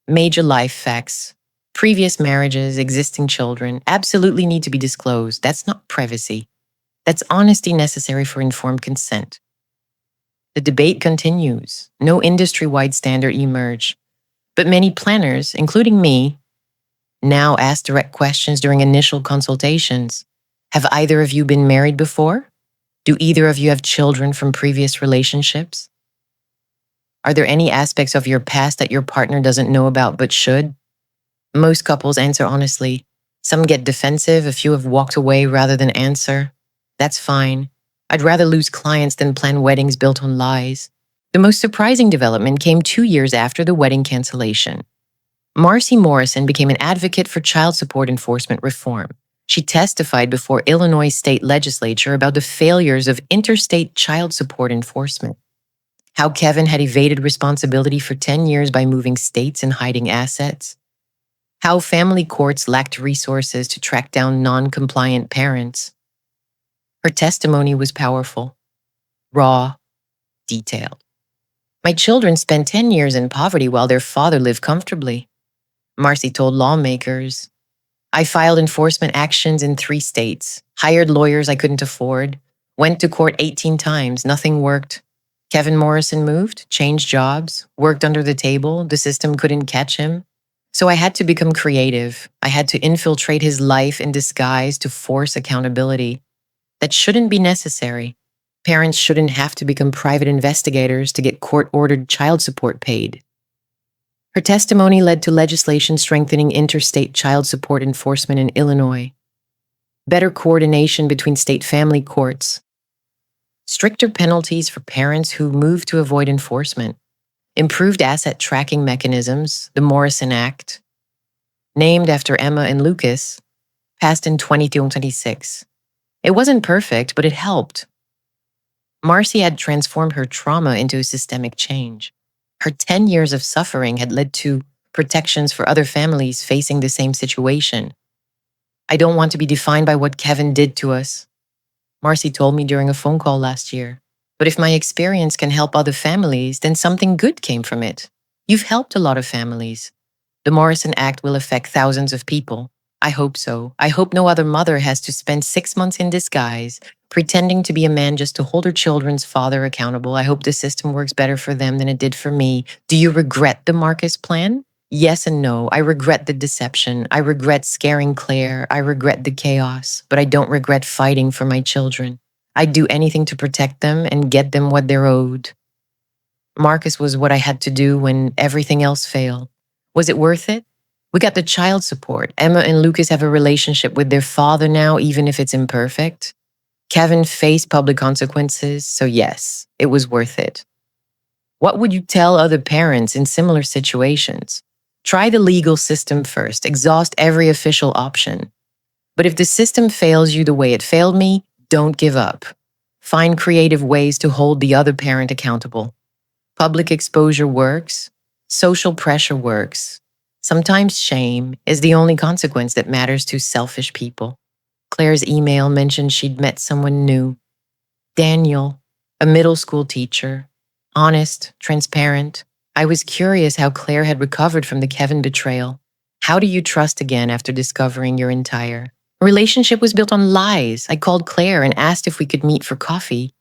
Major life facts, previous marriages, existing children, absolutely need to be disclosed. That's not privacy. That's honesty necessary for informed consent. The debate continues. No industry-wide standard emerged, but many planners, including me, now ask direct questions during initial consultations. Have either of you been married before? Do either of you have children from previous relationships? Are there any aspects of your past that your partner doesn't know about but should? Most couples answer honestly. Some get defensive, a few have walked away rather than answer. That's fine. I'd rather lose clients than plan weddings built on lies. The most surprising development came 2 years after the wedding cancellation. Marcy Morrison became an advocate for child support enforcement reform. She testified before Illinois state legislature about the failures of interstate child support enforcement. How Kevin had evaded responsibility for 10 years by moving states and hiding assets. How family courts lacked resources to track down non-compliant parents. Her testimony was powerful, raw, detailed. My children spent 10 years in poverty while their father lived comfortably, Marcy told lawmakers. I filed enforcement actions in 3 states, hired lawyers I couldn't afford, went to court 18 times, nothing worked. Kevin Morrison moved, changed jobs, worked under the table, the system couldn't catch him. So I had to become creative. I had to infiltrate his life in disguise to force accountability. That shouldn't be necessary. Parents shouldn't have to become private investigators to get court-ordered child support paid. Her testimony led to legislation strengthening interstate child support enforcement in Illinois, better coordination between state family courts, stricter penalties for parents who move to avoid enforcement, improved asset tracking mechanisms, the Morrison Act, named after Emma and Lucas, passed in 2026. It wasn't perfect, but it helped. Marcy had transformed her trauma into a systemic change. Her 10 years of suffering had led to protections for other families facing the same situation. I don't want to be defined by what Kevin did to us, Marcy told me during a phone call last year. But if my experience can help other families, then something good came from it. You've helped a lot of families. The Morrison Act will affect thousands of people. I hope so. I hope no other mother has to spend 6 months in disguise, pretending to be a man just to hold her children's father accountable. I hope the system works better for them than it did for me. Do you regret the Marcus plan? Yes and no. I regret the deception. I regret scaring Claire. I regret the chaos. But I don't regret fighting for my children. I'd do anything to protect them and get them what they're owed. Marcus was what I had to do when everything else failed. Was it worth it? We got the child support. Emma and Lucas have a relationship with their father now, even if it's imperfect. Kevin faced public consequences, so yes, it was worth it. What would you tell other parents in similar situations? Try the legal system first. Exhaust every official option. But if the system fails you the way it failed me, don't give up. Find creative ways to hold the other parent accountable. Public exposure works. Social pressure works. Sometimes shame is the only consequence that matters to selfish people. Claire's email mentioned she'd met someone new. Daniel, a middle school teacher. Honest, transparent. I was curious how Claire had recovered from the Kevin betrayal. How do you trust again after discovering your entire relationship was built on lies? I called Claire and asked if we could meet for coffee.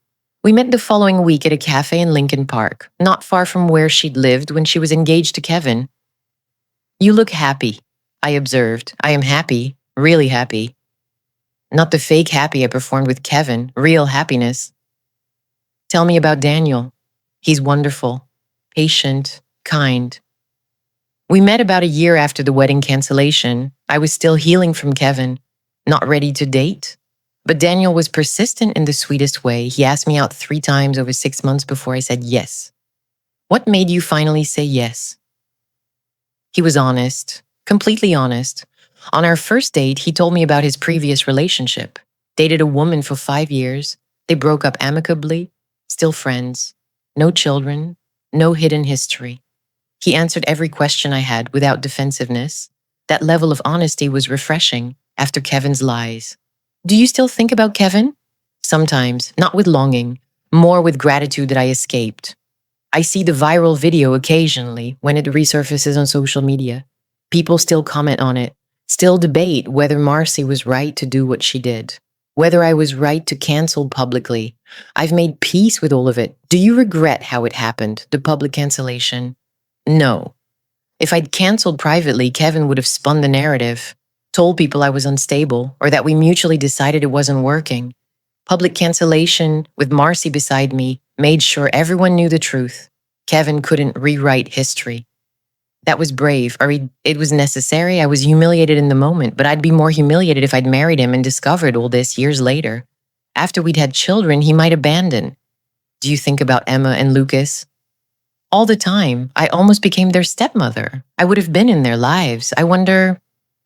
We met the following week at a cafe in Lincoln Park, not far from where she'd lived when she was engaged to Kevin. You look happy, I observed. I am happy, really happy. Not the fake happy I performed with Kevin, real happiness. Tell me about Daniel. He's wonderful, patient, kind. We met about a year after the wedding cancellation. I was still healing from Kevin, not ready to date. But Daniel was persistent in the sweetest way. He asked me out 3 times over 6 months before I said yes. What made you finally say yes? He was honest, completely honest. On our first date, he told me about his previous relationship. Dated a woman for 5 years. They broke up amicably, still friends. No children, no hidden history. He answered every question I had without defensiveness. That level of honesty was refreshing after Kevin's lies. Do you still think about Kevin? Sometimes, not with longing, more with gratitude that I escaped. I see the viral video occasionally when it resurfaces on social media. People still comment on it, still debate whether Marcy was right to do what she did, whether I was right to cancel publicly. I've made peace with all of it. Do you regret how it happened, the public cancellation? No. If I'd canceled privately, Kevin would have spun the narrative, told people I was unstable, or that we mutually decided it wasn't working. Public cancellation, with Marcy beside me, made sure everyone knew the truth. Kevin couldn't rewrite history. That was brave, or it was necessary. I was humiliated in the moment, but I'd be more humiliated if I'd married him and discovered all this years later. After we'd had children, he might abandon. Do you think about Emma and Lucas? All the time. I almost became their stepmother. I would have been in their lives. I wonder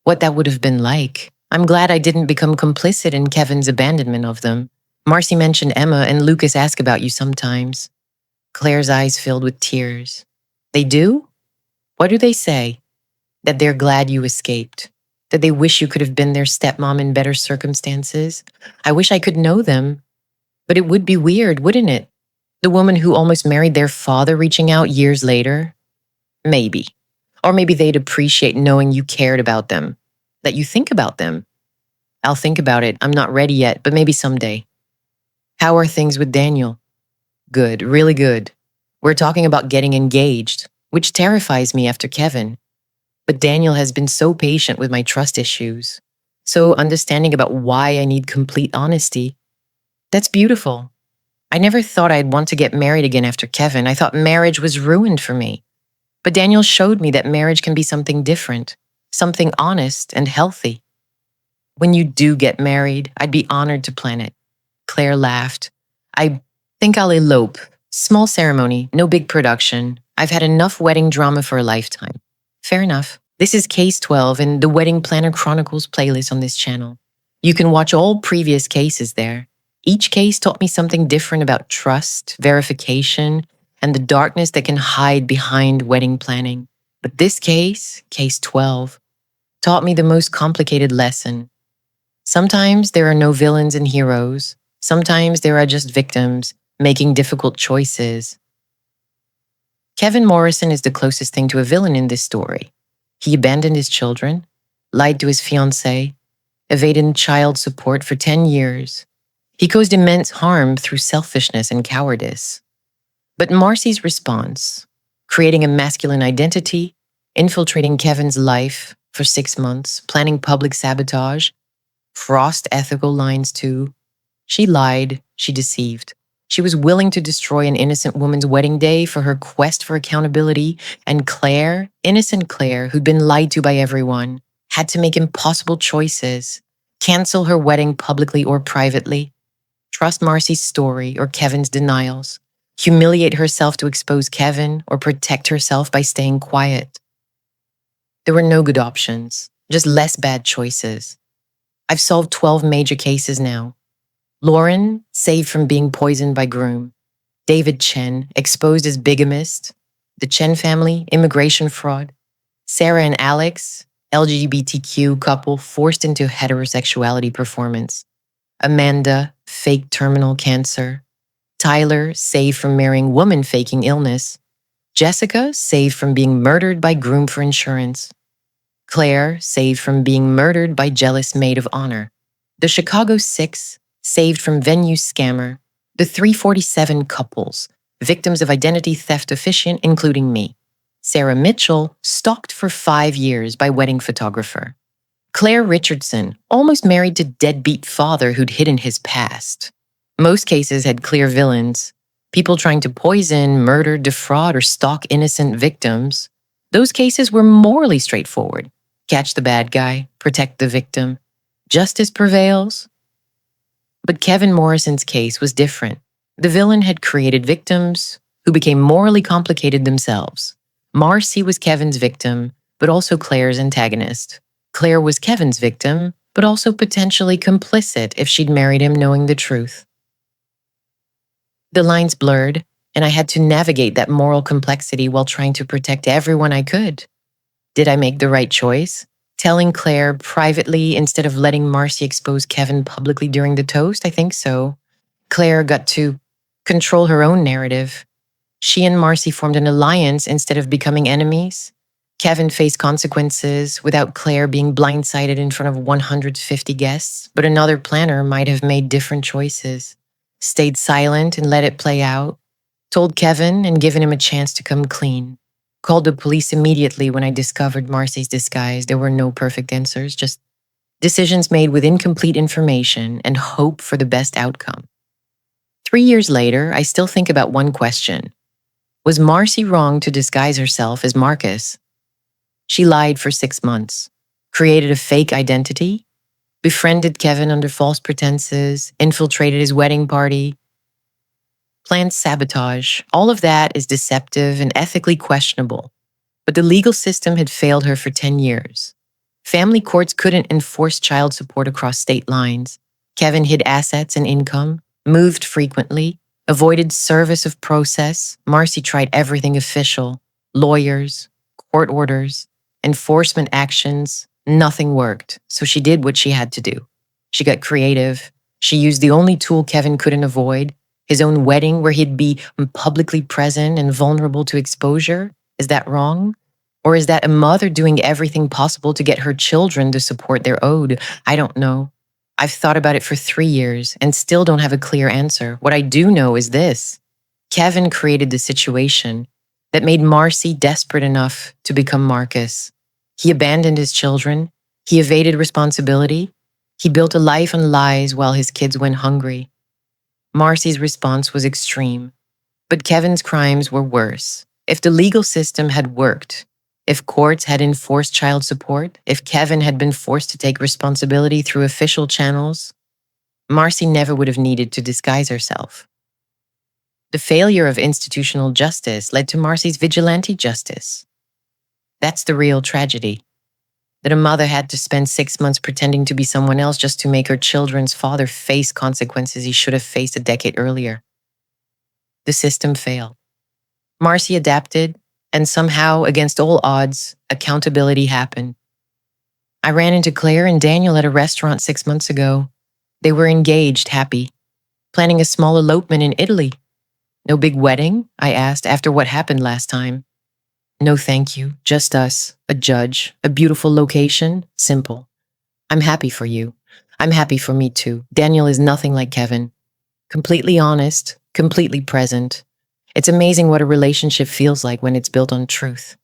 what that would have been like. I'm glad I didn't become complicit in Kevin's abandonment of them. Marcy mentioned Emma and Lucas ask about you sometimes. Claire's eyes filled with tears. They do? What do they say? That they're glad you escaped. That they wish you could have been their stepmom in better circumstances. I wish I could know them. But it would be weird, wouldn't it? The woman who almost married their father reaching out years later? Maybe. Or maybe they'd appreciate knowing you cared about them. That you think about them. I'll think about it. I'm not ready yet, but maybe someday. How are things with Daniel? Good, really good. We're talking about getting engaged, which terrifies me after Kevin. But Daniel has been so patient with my trust issues, so understanding about why I need complete honesty. That's beautiful. I never thought I'd want to get married again after Kevin. I thought marriage was ruined for me. But Daniel showed me that marriage can be something different, something honest and healthy. When you do get married, I'd be honored to plan it. Claire laughed. I think I'll elope. Small ceremony, no big production. I've had enough wedding drama for a lifetime. Fair enough. This is Case 12 in the Wedding Planner Chronicles playlist on this channel. You can watch all previous cases there. Each case taught me something different about trust, verification, and the darkness that can hide behind wedding planning. But this case, Case 12, taught me the most complicated lesson. Sometimes there are no villains and heroes. Sometimes there are just victims making difficult choices. Kevin Morrison is the closest thing to a villain in this story. He abandoned his children, lied to his fiancée, evaded child support for 10 years. He caused immense harm through selfishness and cowardice. But Marcy's response, creating a masculine identity, infiltrating Kevin's life for 6 months, planning public sabotage, crossed ethical lines too. She lied, she deceived. She was willing to destroy an innocent woman's wedding day for her quest for accountability, and Claire, innocent Claire, who'd been lied to by everyone, had to make impossible choices, cancel her wedding publicly or privately, trust Marcy's story or Kevin's denials, humiliate herself to expose Kevin, or protect herself by staying quiet. There were no good options, just less bad choices. I've solved 12 major cases now. Lauren, saved from being poisoned by Groom. David Chen, exposed as bigamist. The Chen family, immigration fraud. Sarah and Alex, LGBTQ couple forced into heterosexuality performance. Amanda, fake terminal cancer. Tyler, saved from marrying woman faking illness. Jessica, saved from being murdered by Groom for insurance. Claire, saved from being murdered by jealous maid of honor. The Chicago Six, saved from venue scammer. The 347 couples, victims of identity theft officiant, including me. Sarah Mitchell, stalked for 5 years by wedding photographer. Claire Richardson, almost married to deadbeat father who'd hidden his past. Most cases had clear villains, people trying to poison, murder, defraud, or stalk innocent victims. Those cases were morally straightforward. Catch the bad guy, protect the victim. Justice prevails. But Kevin Morrison's case was different. The villain had created victims who became morally complicated themselves. Marcy was Kevin's victim, but also Claire's antagonist. Claire was Kevin's victim, but also potentially complicit if she'd married him knowing the truth. The lines blurred, and I had to navigate that moral complexity while trying to protect everyone I could. Did I make the right choice? Telling Claire privately instead of letting Marcy expose Kevin publicly during the toast? I think so. Claire got to control her own narrative. She and Marcy formed an alliance instead of becoming enemies. Kevin faced consequences without Claire being blindsided in front of 150 guests, but another planner might have made different choices. Stayed silent and let it play out. Told Kevin and given him a chance to come clean. Called the police immediately when I discovered Marcy's disguise. There were no perfect answers, just decisions made with incomplete information and hope for the best outcome. 3 years later, I still think about one question. Was Marcy wrong to disguise herself as Marcus? She lied for 6 months, created a fake identity, befriended Kevin under false pretenses, infiltrated his wedding party, planned sabotage. All of that is deceptive and ethically questionable. But the legal system had failed her for 10 years. Family courts couldn't enforce child support across state lines. Kevin hid assets and income, moved frequently, avoided service of process. Marcy tried everything official, lawyers, court orders, enforcement actions. Nothing worked, so she did what she had to do. She got creative. She used the only tool Kevin couldn't avoid, his own wedding where he'd be publicly present and vulnerable to exposure. Is that wrong? Or is that a mother doing everything possible to get her children the support they're owed? I don't know. I've thought about it for 3 years and still don't have a clear answer. What I do know is this. Kevin created the situation that made Marcy desperate enough to become Marcus. He abandoned his children. He evaded responsibility. He built a life on lies while his kids went hungry. Marcy's response was extreme, but Kevin's crimes were worse. If the legal system had worked, if courts had enforced child support, if Kevin had been forced to take responsibility through official channels, Marcy never would have needed to disguise herself. The failure of institutional justice led to Marcy's vigilante justice. That's the real tragedy. that a mother had to spend 6 months pretending to be someone else just to make her children's father face consequences he should have faced a decade earlier. The system failed. Marcy adapted, and somehow, against all odds, accountability happened. I ran into Claire and Daniel at a restaurant 6 months ago. They were engaged, happy, planning a small elopement in Italy. No big wedding? I asked after what happened last time. No thank you, just us, a judge, a beautiful location, simple. I'm happy for you. I'm happy for me too. Daniel is nothing like Kevin. Completely honest, completely present. It's amazing what a relationship feels like when it's built on truth.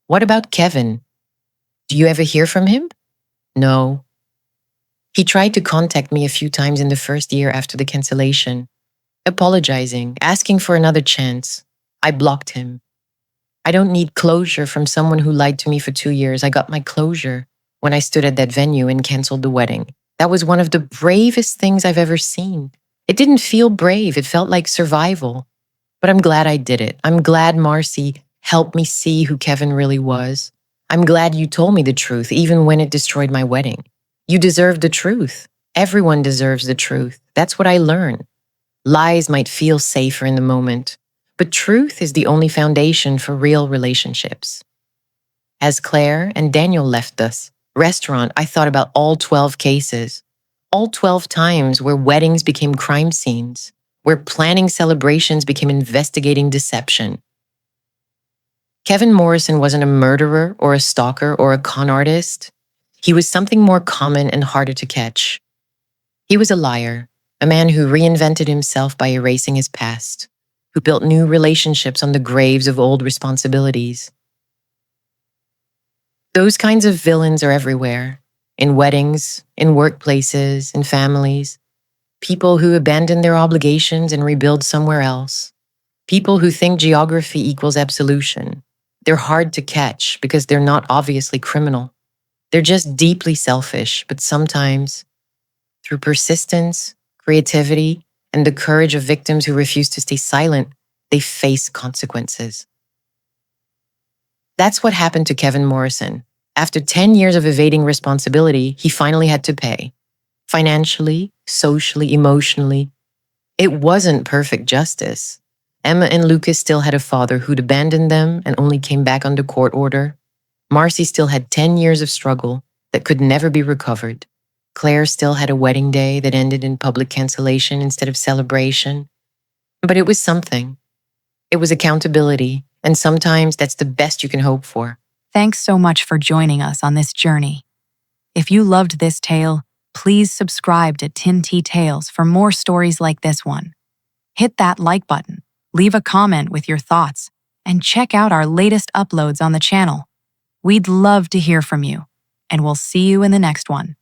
What about Kevin? Do you ever hear from him? No. He tried to contact me a few times in the first year after the cancellation, apologizing, asking for another chance. I blocked him. I don't need closure from someone who lied to me for 2 years. I got my closure when I stood at that venue and canceled the wedding. That was one of the bravest things I've ever seen. It didn't feel brave. It felt like survival. But I'm glad I did it. I'm glad Marcy helped me see who Kevin really was. I'm glad you told me the truth, even when it destroyed my wedding. You deserve the truth. Everyone deserves the truth. That's what I learned. Lies might feel safer in the moment, but truth is the only foundation for real relationships. As Claire and Daniel left us restaurant, I thought about all 12 cases, all 12 times where weddings became crime scenes, where planning celebrations became investigating deception. Kevin Morrison wasn't a murderer or a stalker or a con artist. He was something more common and harder to catch. He was a liar, a man who reinvented himself by erasing his past, who built new relationships on the graves of old responsibilities. Those kinds of villains are everywhere, in weddings, in workplaces, in families. People who abandon their obligations and rebuild somewhere else. People who think geography equals absolution. They're hard to catch because they're not obviously criminal. They're just deeply selfish, but sometimes, through persistence, creativity, and the courage of victims who refuse to stay silent, they face consequences. That's what happened to Kevin Morrison. After 10 years of evading responsibility, he finally had to pay. Financially, socially, emotionally. It wasn't perfect justice. Emma and Lucas still had a father who'd abandoned them and only came back under court order. Marcy still had 10 years of struggle that could never be recovered. Claire still had a wedding day that ended in public cancellation instead of celebration. But it was something. It was accountability, and sometimes that's the best you can hope for. Thanks so much for joining us on this journey. If you loved this tale, please subscribe to Tin Tea Tales for more stories like this one. Hit that like button, leave a comment with your thoughts, and check out our latest uploads on the channel. We'd love to hear from you, and we'll see you in the next one.